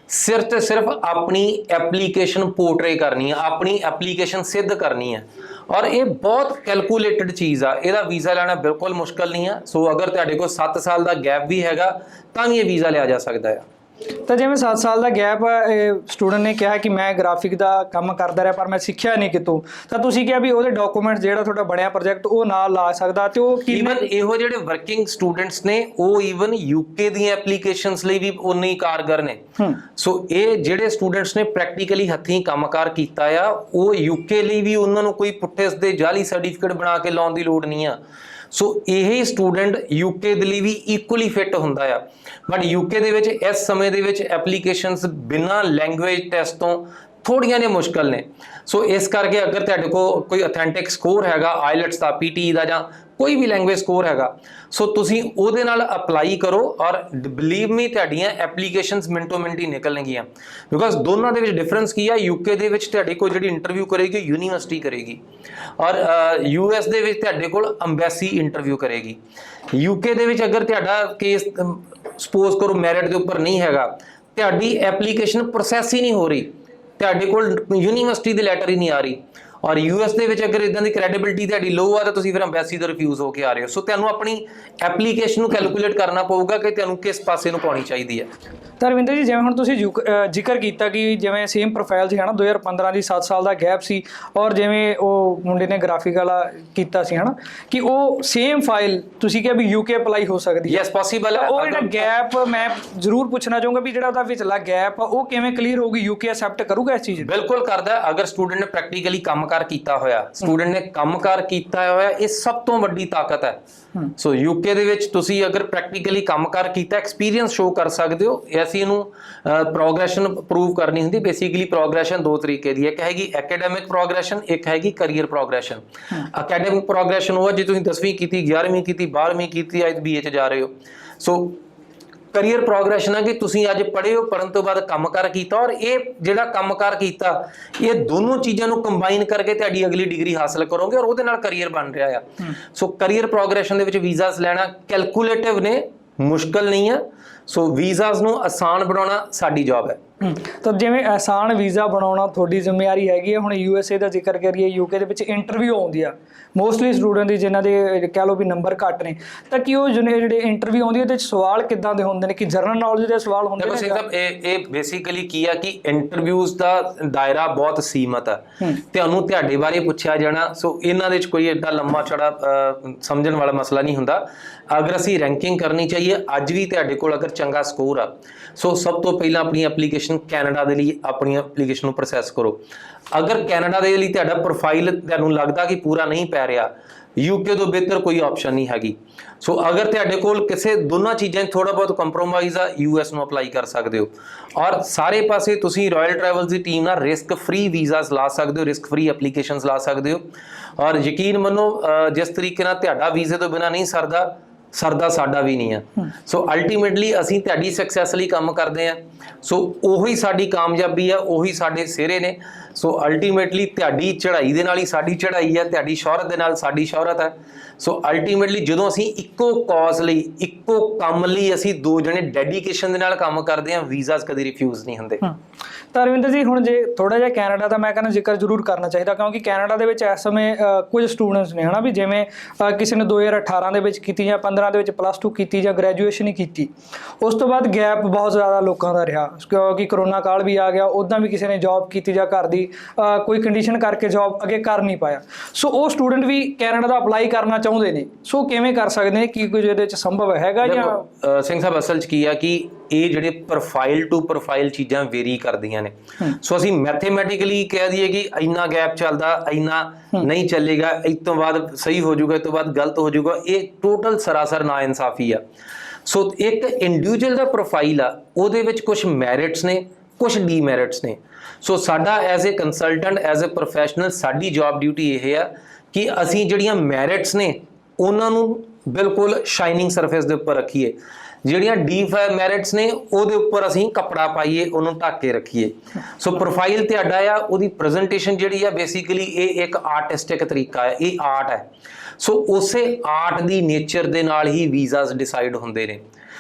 [SPEAKER 2] ਸਿਰਫ ਤੇ ਸਿਰਫ ਆਪਣੀ ਐਪਲੀਕੇਸ਼ਨ ਪੋਰਟਰੇ ਕਰਨੀ ਹੈ, ਆਪਣੀ ਐਪਲੀਕੇਸ਼ਨ ਸਿੱਧ ਕਰਨੀ ਹੈ। ਔਰ ਇਹ ਬਹੁਤ ਕੈਲਕੂਲੇਟਡ ਚੀਜ਼ ਆ, ਇਹਦਾ ਵੀਜ਼ਾ ਲੈਣਾ ਬਿਲਕੁਲ ਮੁਸ਼ਕਲ ਨਹੀਂ ਆ। ਸੋ ਅਗਰ ਤੁਹਾਡੇ ਕੋਲ 7 ਸਾਲ ਦਾ ਗੈਪ ਵੀ ਹੈਗਾ ਤਾਂ ਵੀ ਇਹ ਵੀਜ਼ਾ ਲਿਆ ਜਾ ਸਕਦਾ ਆ।
[SPEAKER 1] ਤਾਂ ਜਿਵੇਂ 7 ਸਾਲ ਦਾ ਗੈਪ ਸਟੂਡੈਂਟ ਨੇ ਕਿਹਾ ਕਿ ਮੈਂ ਗ੍ਰਾਫਿਕ ਦਾ ਕੰਮ ਕਰਦਾ ਰਿਹਾ ਪਰ ਮੈਂ ਸਿੱਖਿਆ ਨਹੀਂ ਕਿਤੋਂ, ਤਾਂ ਤੁਸੀਂ ਕਿਹਾ ਵੀ ਉਹਦੇ ਡਾਕੂਮੈਂਟ ਜਿਹੜਾ ਤੁਹਾਡਾ ਬਣਿਆ ਪ੍ਰੋਜੈਕਟ ਉਹ ਨਾਲ ਲਾ ਸਕਦਾ, ਤੇ ਉਹ
[SPEAKER 2] ਈਵਨ ਇਹੋ ਜਿਹੜੇ ਵਰਕਿੰਗ ਸਟੂਡੈਂਟਸ ਨੇ ਉਹ ਈਵਨ ਯੂਕੇ ਦੀਆਂ ਐਪਲੀਕੇਸ਼ਨਸ ਲਈ ਵੀ ਉਨੇ ਹੀ ਕਾਰਗਰ ਨੇ। ਸੋ ਇਹ ਜਿਹੜੇ ਸਟੂਡੈਂਟਸ ਨੇ ਪ੍ਰੈਕਟੀਕਲੀ ਹੱਥੀਂ ਕੰਮਕਾਰ ਕੀਤਾ ਆ, ਉਹ ਯੂਕੇ ਲਈ ਵੀ ਉਹਨਾਂ ਨੂੰ ਕੋਈ ਪੁੱਠੇ ਦੇ ਜਾਲੀ ਸਰਟੀਫਿਕੇਟ ਬਣਾ ਕੇ ਲਾਉਣ ਦੀ ਲੋੜ ਨਹੀਂ ਆ। ਸੋ ਇਹ ਸਟੂਡੈਂਟ ਯੂਕੇ ਦੇ ਲਈ ਵੀ ਇਕੁਅਲੀ ਫਿੱਟ ਹੁੰਦਾ ਆ। ਬਟ ਯੂਕੇ ਦੇ ਵਿੱਚ ਇਸ ਸਮੇਂ ਦੇ ਵਿੱਚ ਐਪਲੀਕੇਸ਼ਨਸ ਬਿਨਾਂ ਲੈਂਗੁਏਜ ਟੈਸਟ ਤੋਂ ਥੋੜੀਆਂ ਨੇ ਮੁਸ਼ਕਲ ਨੇ। ਸੋ ਇਸ ਕਰਕੇ ਅਗਰ ਤੁਹਾਡੇ ਕੋਲ ਕੋਈ ਅਥੈਂਟਿਕ ਸਕੋਰ ਹੈਗਾ ਆਈਲੈਟਸ ਦਾ, ਪੀਟੀ ਦਾ, ਜਾਂ ਕੋਈ ਵੀ ਲੈਂਗੁਏਜ ਸਕੋਰ ਹੈਗਾ, ਸੋ ਤੁਸੀਂ ਉਹਦੇ ਨਾਲ ਅਪਲਾਈ ਕਰੋ ਔਰ ਬਲੀਵ ਮੀ ਤੁਹਾਡੀਆਂ ਐਪਲੀਕੇਸ਼ਨਸ ਮਿੰਟੋ ਮਿੰਟ ਹੀ ਨਿਕਲਣਗੀਆਂ। ਬਿਕੋਜ਼ ਦੋਨਾਂ ਦੇ ਵਿੱਚ ਡਿਫਰੈਂਸ ਕੀ ਆ, ਯੂਕੇ ਦੇ ਵਿੱਚ ਤੁਹਾਡੇ ਕੋਲ ਜਿਹੜੀ ਇੰਟਰਵਿਊ ਕਰੇਗੀ ਯੂਨੀਵਰਸਿਟੀ ਕਰੇਗੀ, ਔਰ ਯੂਐਸ ਦੇ ਵਿੱਚ ਤੁਹਾਡੇ ਕੋਲ ਅੰਬੈਸੀ ਇੰਟਰਵਿਊ ਕਰੇਗੀ। ਯੂਕੇ ਦੇ ਵਿੱਚ ਅਗਰ ਤੁਹਾਡਾ ਕੇਸ ਸਪੋਜ਼ ਕਰੋ ਮੈਰਿਟ ਦੇ ਉੱਪਰ ਨਹੀਂ ਹੈਗਾ, ਤੁਹਾਡੀ ਐਪਲੀਕੇਸ਼ਨ ਪ੍ਰੋਸੈਸ ਹੀ ਨਹੀਂ ਹੋ ਰਹੀ, ਤੁਹਾਡੇ ਕੋਲ ਯੂਨੀਵਰਸਿਟੀ ਦੀ ਲੈਟਰ ਹੀ ਨਹੀਂ ਆ ਰਹੀ। ਔਰ ਯੂਐਸ ਦੇ ਵਿੱਚ ਅਗਰ ਇਦਾਂ ਦੀ ਕ੍ਰੈਡੀਬਿਲਿਟੀ ਤੁਹਾਡੀ ਲੋ ਆ ਤਾਂ ਤੁਸੀਂ ਫਿਰ ਅੰਬੈਸੀ ਤੋਂ ਰਿਫਿਊਜ਼ ਹੋ ਕੇ ਆ ਰਹੇ ਹੋ। ਸੋ ਤੁਹਾਨੂੰ ਆਪਣੀ ਐਪਲੀਕੇਸ਼ਨ ਨੂੰ ਕੈਲਕੂਲੇਟ ਕਰਨਾ ਪਊਗਾ ਕਿ ਤੁਹਾਨੂੰ ਕਿਸ ਪਾਸੇ ਨੂੰ ਪਾਉਣੀ ਚਾਹੀਦੀ ਹੈ।
[SPEAKER 1] ਤਾਂ ਰਵਿੰਦਰ ਜੀ, ਜਿਵੇਂ ਹੁਣ ਤੁਸੀਂ ਜ਼ਿਕਰ ਕੀਤਾ ਕਿ ਜਿਵੇਂ ਸੇਮ ਪ੍ਰੋਫਾਈਲ ਸੀ ਹਨਾ, 2015 ਦੀ 7 ਸਾਲ ਦਾ ਗੈਪ ਸੀ, ਔਰ ਜਿਵੇਂ ਉਹ ਮੁੰਡੇ ਨੇ ਗ੍ਰਾਫਿਕ ਵਾਲਾ ਕੀਤਾ ਸੀ ਹਨਾ, ਕਿ ਉਹ ਸੇਮ ਫਾਈਲ ਤੁਸੀਂ ਕਿਹਾ ਵੀ ਯੂਕੇ ਅਪਲਾਈ ਹੋ ਸਕਦੀ ਹੈ।
[SPEAKER 2] ਯੈਸ ਪੋਸੀਬਲ ਹੈ।
[SPEAKER 1] ਉਹ ਜਿਹੜਾ ਗੈਪ ਮੈਂ ਜ਼ਰੂਰ ਪੁੱਛਣਾ ਚਾਹੂੰਗਾ ਵੀ ਜਿਹੜਾ ਉਹਦਾ ਵਿਚਲਾ ਗੈਪ ਆ ਉਹ ਕਿਵੇਂ ਕਲੀਅਰ ਹੋਊਗੀ, ਯੂਕੇ ਐਕਸੈਪਟ ਕਰੂਗਾ ਇਸ ਚੀਜ਼ ਨੂੰ?
[SPEAKER 2] ਬਿਲਕੁਲ ਕਰਦਾ। ਅਗਰ ਸਟੂਡੈਂਟ ਨੇ ਪ੍ਰੈਕਟੀਕਲੀ ਕੰਮਕਾਰ ਕੀਤਾ ਹੋਇਆ, ਸਟੂਡੈਂਟ ਨੇ ਕੰਮਕਾਰ ਕੀਤਾ ਹੋਇਆ, ਇਹ ਸਭ ਤੋਂ ਵੱਡੀ ਤਾਕਤ ਹੈ। ਸੋ ਯੂਕੇ ਦੇ ਵਿੱਚ ਤੁਸੀਂ ਅਗਰ ਪ੍ਰੈਕਟੀਕਲੀ ਕੰਮਕਾਰ ਕੀਤਾ, ਐਕਸਪੀਰੀਅੰਸ ਸ਼ੋ ਕਰ ਸਕਦੇ ਹੋ। ਅਸੀਂ ਇਹਨੂੰ ਪ੍ਰੋਗਰੈਸ਼ਨ ਪ੍ਰੂਵ ਕਰਨੀ ਹੁੰਦੀ। ਬੇਸਿਕਲੀ ਪ੍ਰੋਗਰੈਸ਼ਨ ਦੋ ਤਰੀਕੇ ਦੀ ਹੈ, ਇੱਕ ਹੈਗੀ ਐਕੈਡੈਮਿਕ ਪ੍ਰੋਗਰੈਸ਼ਨ, ਇੱਕ ਹੈਗੀ ਕੈਰੀਅਰ ਪ੍ਰੋਗਰੈਸ਼ਨ। ਐਕੈਡੈਮਿਕ ਪ੍ਰੋਗਰੈਸ਼ਨ ਉਹ ਜੇ ਤੁਸੀਂ 10ਵੀਂ ਕੀਤੀ, 11ਵੀਂ ਕੀਤੀ, 12ਵੀਂ ਕੀਤੀ, ਅੱਜ BA 'ਚ ਜਾ ਰਹੇ ਹੋ। ਸੋ ਕੈਰੀਅਰ ਪ੍ਰੋਗਰੈਸ਼ਨ ਹੈ ਕਿ ਤੁਸੀਂ ਅੱਜ ਪੜ੍ਹੇ ਹੋ, ਪੜ੍ਹਨ ਤੋਂ ਬਾਅਦ ਕੰਮਕਾਰ ਕੀਤਾ, ਔਰ ਇਹ ਜਿਹੜਾ ਕੰਮਕਾਰ ਕੀਤਾ ਇਹ ਦੋਨੋਂ ਚੀਜ਼ਾਂ ਨੂੰ ਕੰਬਾਈਨ ਕਰਕੇ ਤੁਹਾਡੀ ਅਗਲੀ ਡਿਗਰੀ ਹਾਸਲ ਕਰੋਗੇ ਔਰ ਉਹਦੇ ਨਾਲ ਕੈਰੀਅਰ ਬਣ ਰਿਹਾ ਆ। ਸੋ ਕੈਰੀਅਰ ਪ੍ਰੋਗਰੈਸ਼ਨ ਦੇ ਵਿੱਚ ਵੀਜ਼ਾਸ ਲੈਣਾ ਕੈਲਕੂਲੇਟਿਵ ਨੇ, ਮੁਸ਼ਕਲ ਨਹੀਂ ਹੈ। ਸੋ ਵੀਜ਼ਾਸ ਨੂੰ ਆਸਾਨ ਬਣਾਉਣਾ ਸਾਡੀ ਜੌਬ ਹੈ।
[SPEAKER 1] ਤਾਂ ਜਿਵੇਂ ਆਸਾਨ ਵੀਜ਼ਾ ਬਣਾਉਣਾ ਤੁਹਾਡੀ ਜ਼ਿੰਮੇਵਾਰੀ ਹੈਗੀ ਹੈ। ਹੁਣ USA ਦਾ ਜ਼ਿਕਰ ਕਰੀਏ, UK ਦੇ ਵਿੱਚ ਇੰਟਰਵਿਊ ਆਉਂਦੀ ਆ ਮੋਸਟਲੀ ਸਟੂਡੈਂਟ ਦੀ, ਜਿਨ੍ਹਾਂ ਦੇ ਕਹਿ ਲਓ ਵੀ ਨੰਬਰ ਘੱਟ ਨੇ, ਤਾਂ ਕਿ ਉਹ ਜਿਹੜੇ ਇੰਟਰਵਿਊ ਆਉਂਦੀ ਉਹਦੇ ਵਿੱਚ ਸਵਾਲ ਕਿੱਦਾਂ ਦੇ ਹੁੰਦੇ ਨੇ, ਕਿ ਜਨਰਲ ਨੌਲੇਜ ਦੇ ਸਵਾਲ ਹੁੰਦੇ ਨੇ?
[SPEAKER 2] ਦੇਖੋ ਸਾਹਿਬ, ਇਹ ਬੇਸਿਕਲੀ ਕੀ ਆ ਕਿ ਇੰਟਰਵਿਊਜ਼ ਦਾ ਦਾਇਰਾ ਬਹੁਤ ਸੀਮਤ ਆ। ਤੁਹਾਨੂੰ ਤੁਹਾਡੇ ਬਾਰੇ ਪੁੱਛਿਆ ਜਾਣਾ, ਸੋ ਇਹਨਾਂ ਦੇ ਵਿੱਚ ਕੋਈ ਏਡਾ ਲੰਮਾ ਚੌੜਾ ਸਮਝਣ ਵਾਲਾ ਮਸਲਾ ਨਹੀਂ ਹੁੰਦਾ। ਅਗਰ ਅਸੀਂ ਰੈਂਕਿੰਗ ਕਰਨੀ ਚਾਹੀਏ, ਅੱਜ ਵੀ ਤੁਹਾਡੇ ਕੋਲ ਅਗਰ ਚੰਗਾ ਸਕੋਰ ਆ, ਸੋ ਸਭ ਤੋਂ ਪਹਿਲਾਂ ਆਪਣੀ ਐਪਲੀਕੇਸ਼ਨ ਕੈਨੇਡਾ ਦੇ ਲਈ ਆਪਣੀ ਐਪਲੀਕੇਸ਼ਨ ਨੂੰ ਪ੍ਰੋਸੈਸ ਕਰੋ। ਅਗਰ ਕੈਨੇਡਾ ਦੇ ਲਈ ਤੁਹਾਡਾ ਪ੍ਰੋਫਾਈਲ ਤੁਹਾਨੂੰ ਲੱਗਦਾ ਕਿ ਪੂਰਾ ਨਹੀਂ ਪੈ ਰਿਹਾ, ਯੂਕੇ ਤੋਂ ਬਿਹਤਰ ਕੋਈ ਆਪਸ਼ਨ ਨਹੀਂ ਹੈਗੀ। ਸੋ ਅਗਰ ਤੁਹਾਡੇ ਕੋਲ ਕਿਸੇ ਦੋਨਾਂ ਚੀਜ਼ਾਂ 'ਚ ਥੋੜਾ ਬਹੁਤ ਕੰਪਰੋਮਾਈਜ਼ ਆ, US ਨੂੰ ਅਪਲਾਈ ਕਰ ਸਕਦੇ ਹੋ। ਔਰ ਸਾਰੇ ਪਾਸੇ ਤੁਸੀਂ ਰਾਇਲ ਟਰੈਵਲਸ ਦੀ ਟੀਮ ਨਾਲ ਰਿਸਕ ਫ੍ਰੀ ਵੀਜ਼ਾਸ ਲਾ ਸਕਦੇ ਹੋ, ਰਿਸਕ ਫ੍ਰੀ ਐਪਲੀਕੇਸ਼ਨਸ ਲਾ ਸਕਦੇ ਹੋ। ਔਰ ਯਕੀਨ ਮੰਨੋ, ਜਿਸ ਤਰੀਕੇ ਨਾਲ ਤੁਹਾਡਾ ਵੀਜ਼ੇ ਤੋਂ ਬਿਨਾਂ ਨਹੀਂ ਸਰਦਾ ਸਾਡਾ ਵੀ ਨਹੀਂ ਆ। ਸੋ ਅਲਟੀਮੇਟਲੀ ਅਸੀਂ ਤੁਹਾਡੀ ਸਕਸੈਸ ਲਈ ਕੰਮ ਕਰਦੇ ਆ। ਸੋ ਉਹੀ ਸਾਡੀ ਕਾਮਯਾਬੀ ਆ, ਉਹੀ ਸਾਡੇ ਸਿਹਰੇ ਨੇ। ਸੋ ਅਲਟੀਮੇਟਲੀ ਤੁਹਾਡੀ ਚੜ੍ਹਾਈ ਦੇ ਨਾਲ ਹੀ ਸਾਡੀ ਚੜ੍ਹਾਈ ਹੈ, ਤੁਹਾਡੀ ਸ਼ੋਹਰਤ ਦੇ ਨਾਲ ਸਾਡੀ ਸ਼ੋਹਰਤ ਹੈ। ਸੋ ਅਲਟੀਮੇਟਲੀ ਜਦੋਂ ਅਸੀਂ ਇੱਕੋ ਕਾਜ਼ ਲਈ, ਇੱਕੋ ਕੰਮ ਲਈ ਅਸੀਂ ਦੋ ਜਣੇ ਡੈਡੀਕੇਸ਼ਨ ਦੇ ਨਾਲ ਕੰਮ ਕਰਦੇ ਹਾਂ, ਵੀਜ਼ਾਸ ਕਦੇ ਰਿਫਿਊਜ਼ ਨਹੀਂ ਹੁੰਦੇ।
[SPEAKER 1] ਤਾਂ ਰਵਿੰਦਰ ਜੀ, ਹੁਣ ਜੇ ਥੋੜਾ ਜਿਹਾ ਕੈਨੇਡਾ ਦਾ ਮੈਂ ਕਹਿੰਦਾ ਜ਼ਿਕਰ ਜ਼ਰੂਰ ਕਰਨਾ ਚਾਹੀਦਾ, ਕਿਉਂਕਿ ਕੈਨੇਡਾ ਦੇ ਵਿੱਚ ਇਸ ਸਮੇਂ ਕੁਝ ਸਟੂਡੈਂਟਸ ਨੇ ਹਨਾ ਵੀ, ਜਿਵੇਂ ਕਿਸੇ ਨੇ 2018 ਦੇ ਵਿੱਚ ਕੀਤੀ ਜਾਂ 15 ਦੇ ਵਿੱਚ +2 ਕੀਤੀ ਜਾਂ ਗ੍ਰੈਜੂਏਸ਼ਨ ਹੀ ਕੀਤੀ, ਉਸ ਤੋਂ ਬਾਅਦ ਗੈਪ ਬਹੁਤ ਜ਼ਿਆਦਾ ਲੋਕਾਂ ਦਾ ਰਿਹਾ ਕਿਉਂਕਿ ਕਰੋਨਾ ਕਾਲ ਵੀ ਆ ਗਿਆ। ਉੱਦਾਂ ਵੀ ਕਿਸੇ ਨੇ ਜੌਬ ਕੀਤੀ ਜਾਂ ਘਰ ਦੀ ਕੋਈ ਕੰਡੀਸ਼ਨ ਕਰਕੇ ਜੌਬ ਅੱਗੇ ਕਰ ਨਹੀਂ ਪਾਇਆ। ਸੋ ਉਹ ਸਟੂਡੈਂਟ ਵੀ ਕੈਨੇਡਾ ਦਾ ਅਪਲਾਈ ਕਰਨਾ ਚਾਹੁੰਦੇ ਨੇ, ਸੋ ਕਿਵੇਂ ਕਰ ਸਕਦੇ ਨੇ? ਕੀ ਕੁਝ ਇਹਦੇ ਵਿੱਚ ਸੰਭਵ ਹੈਗਾ ਜਾਂ?
[SPEAKER 2] ਸਿੰਘ ਸਾਹਿਬ, ਅਸਲ 'ਚ ਕੀ ਆ ਕਿ ਇਹ ਜਿਹੜੇ ਪ੍ਰੋਫਾਈਲ ਟੂ ਪ੍ਰੋਫਾਈਲ ਚੀਜ਼ਾਂ ਵੇਰੀ ਕਰਦੀਆਂ ਨੇ। ਸੋ ਅਸੀਂ ਮੈਥੇਮੈਟਿਕਲੀ ਕਹਿ ਦਈਏ ਕਿ ਇੰਨਾ ਗੈਪ ਚੱਲਦਾ, ਇੰਨਾ ਨਹੀਂ ਚੱਲੇਗਾ, ਇਸ ਤੋਂ ਬਾਅਦ ਸਹੀ ਹੋ ਜਾਊਗਾ, ਇਸ ਤੋਂ ਬਾਅਦ ਗਲਤ ਹੋ ਜਾਊਗਾ, ਇਹ ਟੋਟਲ ਸਰਾਸਰ ਨਾ ਇਨਸਾਫੀ ਆ। ਸੋ ਇੱਕ ਇੰਡੀਵਿਜੂਅਲ ਦਾ ਪ੍ਰੋਫਾਈਲ ਆ, ਉਹਦੇ ਵਿੱਚ ਕੁਝ ਮੈਰਿਟਸ ਨੇ, ਕੁਝ ਡੀਮੈਰਿਟਸ ਨੇ। ਸੋ ਸਾਡਾ as a consultant, as a professional, ਸਾਡੀ ਜੌਬ ਡਿਊਟੀ ਇਹ ਆ ਕਿ ਅਸੀਂ ਜਿਹੜੀਆਂ ਮੈਰਿਟਸ ਨੇ ਉਹਨਾਂ ਨੂੰ ਬਿਲਕੁਲ ਸ਼ਾਈਨਿੰਗ ਸਰਫੇਸ ਦੇ ਉੱਪਰ ਰੱਖੀਏ, ਜਿਹੜੀਆਂ ਡੀਮੈਰਿਟਸ ਨੇ ਉਹਦੇ ਉੱਪਰ ਅਸੀਂ ਕੱਪੜਾ ਪਾਈਏ, ਉਹਨੂੰ ਢੱਕ ਕੇ ਰੱਖੀਏ। ਸੋ ਪ੍ਰੋਫਾਈਲ ਤੁਹਾਡਾ ਆ, ਉਹਦੀ ਪ੍ਰੈਜੈਂਟੇਸ਼ਨ ਜਿਹੜੀ ਆ, ਬੇਸਿਕਲੀ ਇਹ ਇੱਕ ਆਰਟਿਸਟਿਕ ਤਰੀਕਾ ਹੈ, ਇਹ ਆਰਟ ਹੈ। ਸੋ ਉਸੇ ਆਰਟ ਦੀ ਨੇਚਰ ਦੇ ਨਾਲ ਹੀ ਵੀਜ਼ਾਸ ਡਿਸਾਈਡ ਹੁੰਦੇ ਨੇ।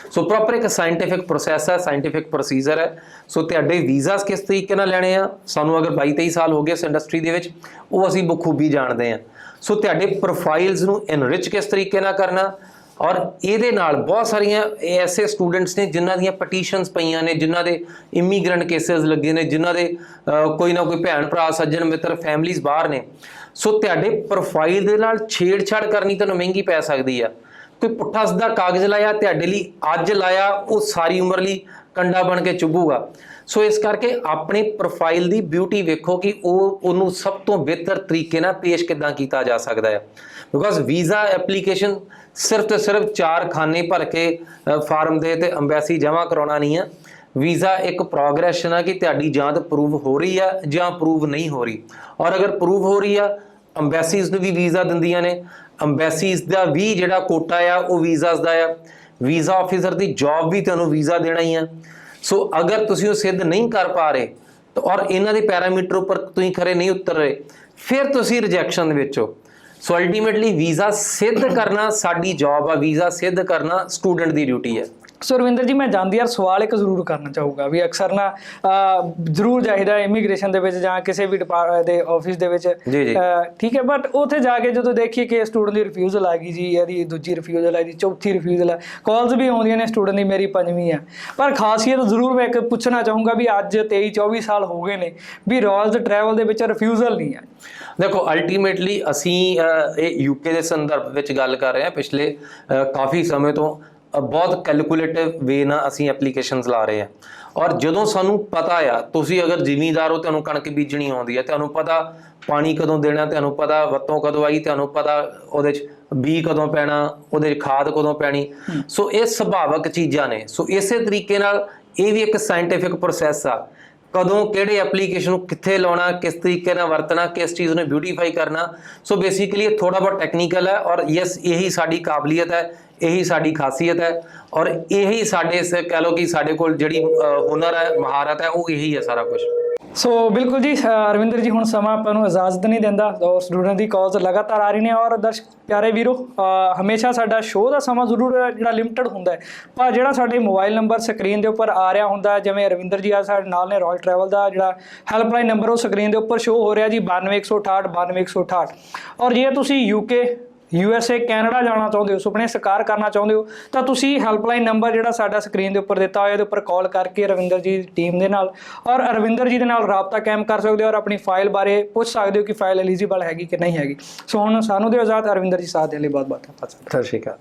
[SPEAKER 2] ਸੋ ਪ੍ਰੋਪਰ ਇੱਕ ਸਾਇੰਟੀਫਿਕ ਪ੍ਰੋਸੈਸ ਹੈ, ਸਾਇੰਟੀਫਿਕ ਪ੍ਰੋਸੀਜਰ ਹੈ। ਸੋ ਤੁਹਾਡੇ ਵੀਜ਼ਾਸ ਕਿਸ ਤਰੀਕੇ ਨਾਲ ਲੈਣੇ ਆ, ਸਾਨੂੰ ਅਗਰ 22-23 ਸਾਲ ਹੋ ਗਏ ਇਸ ਇੰਡਸਟਰੀ ਦੇ ਵਿੱਚ, ਉਹ ਅਸੀਂ ਬਖੂਬੀ ਜਾਣਦੇ ਹਾਂ। ਸੋ ਤੁਹਾਡੇ ਪ੍ਰੋਫਾਈਲਸ ਨੂੰ ਇਨਰਿਚ ਕਿਸ ਤਰੀਕੇ ਨਾਲ ਕਰਨਾ, ਔਰ ਇਹਦੇ ਨਾਲ ਬਹੁਤ ਸਾਰੀਆਂ ਐਸੇ ਸਟੂਡੈਂਟਸ ਨੇ ਜਿਨ੍ਹਾਂ ਦੀਆਂ ਪਟੀਸ਼ਨਸ ਪਈਆਂ ਨੇ, ਜਿਨ੍ਹਾਂ ਦੇ ਇਮੀਗ੍ਰੈਂਟ ਕੇਸਿਸ ਲੱਗੇ ਨੇ, ਜਿਨ੍ਹਾਂ ਦੇ ਕੋਈ ਨਾ ਕੋਈ ਭੈਣ ਭਰਾ ਸੱਜਣ ਮਿੱਤਰ ਫੈਮਲੀਜ਼ ਬਾਹਰ ਨੇ। ਸੋ ਤੁਹਾਡੇ ਪ੍ਰੋਫਾਈਲ ਦੇ ਨਾਲ ਛੇੜਛਾੜ ਕਰਨੀ ਤੁਹਾਨੂੰ ਮਹਿੰਗੀ ਪੈ ਸਕਦੀ ਆ। ਕੋਈ ਪੁੱਠਾ ਸਿੱਧਾ ਕਾਗਜ਼ ਲਾਇਆ ਤੁਹਾਡੇ ਲਈ, ਅੱਜ ਲਾਇਆ ਉਹ ਸਾਰੀ ਉਮਰ ਲਈ ਕੰਡਾ ਬਣ ਕੇ ਚੁੱਭੂਗਾ। ਸੋ ਇਸ ਕਰਕੇ ਆਪਣੇ ਪ੍ਰੋਫਾਈਲ ਦੀ ਬਿਊਟੀ ਵੇਖੋ ਕਿ ਉਹਨੂੰ ਸਭ ਤੋਂ ਬਿਹਤਰ ਤਰੀਕੇ ਨਾਲ ਪੇਸ਼ ਕਿੱਦਾਂ ਕੀਤਾ ਜਾ ਸਕਦਾ ਹੈ। ਬਿਕੋਜ਼ ਵੀਜ਼ਾ ਐਪਲੀਕੇਸ਼ਨ ਸਿਰਫ ਤੇ ਸਿਰਫ 4 ਖਾਨੇ ਭਰ ਕੇ ਫਾਰਮ ਦੇ ਤੇ ਅੰਬੈਸੀ ਜਮ੍ਹਾਂ ਕਰਾਉਣਾ ਨਹੀਂ ਆ। ਵੀਜ਼ਾ ਇੱਕ ਪ੍ਰੋਗਰੈਸ਼ਨ ਆ ਕਿ ਤੁਹਾਡੀ ਜਾਂ ਤਾਂ ਪ੍ਰੂਵ ਹੋ ਰਹੀ ਆ ਜਾਂ ਪ੍ਰੂਵ ਨਹੀਂ ਹੋ ਰਹੀ, ਔਰ ਅਗਰ ਪ੍ਰੂਵ ਹੋ ਰਹੀ ਆ ਅੰਬੈਸੀਜ਼ ਨੂੰ ਵੀ ਵੀਜ਼ਾ ਦਿੰਦੀਆਂ ਨੇ। ਅੰਬੈਸੀਜ਼ ਦਾ ਵੀ ਜਿਹੜਾ ਕੋਟਾ ਆ ਉਹ ਵੀਜ਼ਾਸ ਦਾ ਆ। ਵੀਜ਼ਾ ਆਫੀਸਰ ਦੀ ਜੌਬ ਵੀ ਤੁਹਾਨੂੰ ਵੀਜ਼ਾ ਦੇਣਾ ਹੀ ਆ। ਸੋ ਅਗਰ ਤੁਸੀਂ ਉਹ ਸਿੱਧ ਨਹੀਂ ਕਰ ਪਾ ਰਹੇ ਤਾਂ ਔਰ ਇਹਨਾਂ ਦੇ ਪੈਰਾਮੀਟਰ ਉੱਪਰ ਤੁਸੀਂ ਖਰੇ ਨਹੀਂ ਉਤਰ ਰਹੇ, ਫਿਰ ਤੁਸੀਂ ਰਿਜੈਕਸ਼ਨ ਦੇ ਵਿੱਚ ਹੋ। ਸੋ ਅਲਟੀਮੇਟਲੀ ਵੀਜ਼ਾ ਸਿੱਧ ਕਰਨਾ ਸਾਡੀ ਜੌਬ ਆ, ਵੀਜ਼ਾ ਸਿੱਧ ਕਰਨਾ ਸਟੂਡੈਂਟ ਦੀ ਡਿਊਟੀ ਹੈ।
[SPEAKER 1] ਸੋ ਰਵਿੰਦਰ ਜੀ, ਮੈਂ ਜਾਂਦੀ ਯਾਰ ਸਵਾਲ ਇੱਕ ਜ਼ਰੂਰ ਕਰਨਾ ਚਾਹੂੰਗਾ ਵੀ ਅਕਸਰ ਨਾ ਜ਼ਰੂਰ ਚਾਹੀਦਾ ਇਮੀਗ੍ਰੇਸ਼ਨ ਦੇ ਵਿੱਚ ਜਾਂ ਕਿਸੇ ਵੀ ਦੇ ਆਫਿਸ ਦੇ ਵਿੱਚ, ਠੀਕ ਹੈ, ਬਟ ਉੱਥੇ ਜਾ ਕੇ ਜਦੋਂ ਦੇਖੀਏ ਕਿ ਸਟੂਡੈਂਟ ਦੀ ਰਿਫਿਊਜ਼ਲ ਆ ਗਈ ਜੀ, ਇਹਦੀ ਦੂਜੀ ਰਿਫਿਊਜ਼ਲ ਹੈ, ਇਹਦੀ ਚੌਥੀ ਰਿਫਿਊਜ਼ਲ ਹੈ, ਕਾਲਸ ਵੀ ਆਉਂਦੀਆਂ ਨੇ ਸਟੂਡੈਂਟ ਦੀ ਮੇਰੀ 5ਵੀਂ ਹੈ, ਪਰ ਖਾਸੀਅਤ ਜ਼ਰੂਰ ਮੈਂ ਇੱਕ ਪੁੱਛਣਾ ਚਾਹੂੰਗਾ ਵੀ ਅੱਜ 23-24 ਸਾਲ ਹੋ ਗਏ ਨੇ ਵੀ ਰੋਇਲਸ ਟਰੈਵਲ ਦੇ ਵਿੱਚ ਰਿਫਿਊਜ਼ਲ ਨਹੀਂ ਹੈ।
[SPEAKER 2] ਦੇਖੋ ਅਲਟੀਮੇਟਲੀ ਅਸੀਂ ਇਹ ਯੂਕੇ ਦੇ ਸੰਦਰਭ ਵਿੱਚ ਗੱਲ ਕਰ ਰਹੇ ਹਾਂ। ਪਿਛਲੇ ਕਾਫੀ ਸਮੇਂ ਤੋਂ ਬਹੁਤ ਕੈਲਕੂਲੇਟਿਵ ਵੇ ਨਾਲ ਅਸੀਂ ਐਪਲੀਕੇਸ਼ਨਸ ਲਾ ਰਹੇ ਹਾਂ, ਔਰ ਜਦੋਂ ਸਾਨੂੰ ਪਤਾ ਆ, ਤੁਸੀਂ ਅਗਰ ਜ਼ਿਮੀਂਦਾਰ ਹੋ, ਤੁਹਾਨੂੰ ਕਣਕ ਬੀਜਣੀ ਆਉਂਦੀ ਹੈ, ਤੁਹਾਨੂੰ ਪਤਾ ਪਾਣੀ ਕਦੋਂ ਦੇਣਾ, ਤੁਹਾਨੂੰ ਪਤਾ ਵੱਤੋਂ ਕਦੋਂ ਆਈ, ਤੁਹਾਨੂੰ ਪਤਾ ਉਹਦੇ 'ਚ ਬੀਜ ਕਦੋਂ ਪੈਣਾ, ਉਹਦੇ 'ਚ ਖਾਦ ਕਦੋਂ ਪੈਣੀ। ਸੋ ਇਹ ਸੁਭਾਵਿਕ ਚੀਜ਼ਾਂ ਨੇ। ਸੋ ਇਸੇ ਤਰੀਕੇ ਨਾਲ ਇਹ ਵੀ ਇੱਕ ਸਾਇੰਟੀਫਿਕ ਪ੍ਰੋਸੈਸ ਆ, ਕਦੋਂ ਕਿਹੜੇ ਐਪਲੀਕੇਸ਼ਨ ਨੂੰ ਕਿੱਥੇ ਲਾਉਣਾ, ਕਿਸ ਤਰੀਕੇ ਨਾਲ ਵਰਤਣਾ, ਕਿਸ ਚੀਜ਼ ਨੂੰ ਬਿਊਟੀਫਾਈ ਕਰਨਾ। ਸੋ ਬੇਸਿਕਲੀ ਇਹ ਥੋੜਾ ਬਹੁਤ ਟੈਕਨੀਕਲ ਹੈ, ਔਰ ਯੈਸ ਇਹੀ ਸਾਡੀ ਕਾਬਲੀਅਤ ਹੈ, ਇਹੀ ਸਾਡੀ ਖਾਸੀਅਤ ਹੈ, ਔਰ ਇਹੀ ਸਾਡੇ ਕਹਿ ਲਓ ਕਿ ਸਾਡੇ ਕੋਲ ਜਿਹੜੀ ਹੁਨਰ ਹੈ, ਮਹਾਰਤ ਹੈ, ਉਹ ਇਹੀ ਹੈ ਸਾਰਾ ਕੁਝ।
[SPEAKER 1] ਸੋ ਬਿਲਕੁਲ ਜੀ ਰਵਿੰਦਰ ਜੀ, ਹੁਣ ਸਮਾਂ ਆਪਾਂ ਨੂੰ ਇਜਾਜ਼ਤ ਨਹੀਂ ਦਿੰਦਾ, ਔਰ ਸਟੂਡੈਂਟ ਦੀ ਕਾਲਸ ਲਗਾਤਾਰ ਆ ਰਹੀ ਨੇ, ਔਰ ਦਰਸ਼ਕ ਪਿਆਰੇ ਵੀਰੋ, ਹਮੇਸ਼ਾ ਸਾਡਾ ਸ਼ੋਅ ਦਾ ਸਮਾਂ ਜ਼ਰੂਰ ਜਿਹੜਾ ਲਿਮਟਿਡ ਹੁੰਦਾ ਹੈ, ਪਰ ਜਿਹੜਾ ਸਾਡੇ ਮੋਬਾਈਲ ਨੰਬਰ ਸਕਰੀਨ ਦੇ ਉੱਪਰ ਆ ਰਿਹਾ ਹੁੰਦਾ, ਜਿਵੇਂ ਰਵਿੰਦਰ ਜੀ ਆ ਸਾਡੇ ਨਾਲ ਨੇ, ਰਾਇਲ ਟਰੈਵਲ ਦਾ ਜਿਹੜਾ ਹੈਲਪਲਾਈਨ ਨੰਬਰ ਉਹ ਸਕਰੀਨ ਦੇ ਉੱਪਰ ਸ਼ੋਅ ਹੋ ਰਿਹਾ ਜੀ 92168 92168। ਔਰ ਜੇ ਤੁਸੀਂ ਯੂਕੇ USA ਕੈਨੇਡਾ ਜਾਣਾ ਚਾਹੁੰਦੇ ਹੋ, ਸੁਪਨੇ ਸਾਕਾਰ ਕਰਨਾ ਚਾਹੁੰਦੇ ਹੋ, ਤਾਂ ਤੁਸੀਂ ਹੈਲਪਲਾਈਨ ਨੰਬਰ ਜਿਹੜਾ ਸਾਡਾ ਸਕਰੀਨ ਦੇ ਉੱਪਰ ਦਿੱਤਾ ਹੋਇਆ ਇਹਦੇ ਉੱਪਰ ਕਾਲ ਕਰਕੇ ਰਵਿੰਦਰ ਜੀ ਦੀ ਟੀਮ ਦੇ ਨਾਲ ਔਰ ਰਵਿੰਦਰ ਜੀ ਦੇ ਨਾਲ ਰਾਬਤਾ ਕਾਇਮ ਕਰ ਸਕਦੇ ਹੋ, ਔਰ ਆਪਣੀ ਫਾਈਲ ਬਾਰੇ ਪੁੱਛ ਸਕਦੇ ਹੋ ਕਿ ਫਾਈਲ ਐਲੀਜੀਬਲ ਹੈਗੀ ਕਿ ਨਹੀਂ ਹੈਗੀ। ਸੋ ਹੁਣ ਸਾਨੂੰ ਦਿਓ ਇਜਾਜ਼ਤ, ਰਵਿੰਦਰ ਜੀ ਸਾਥ ਦੇਣ ਲਈ ਬਹੁਤ ਬਹੁਤ ਧੰਨਵਾਦ।
[SPEAKER 2] ਸਤਿ ਸ਼੍ਰੀ ਅਕਾਲ।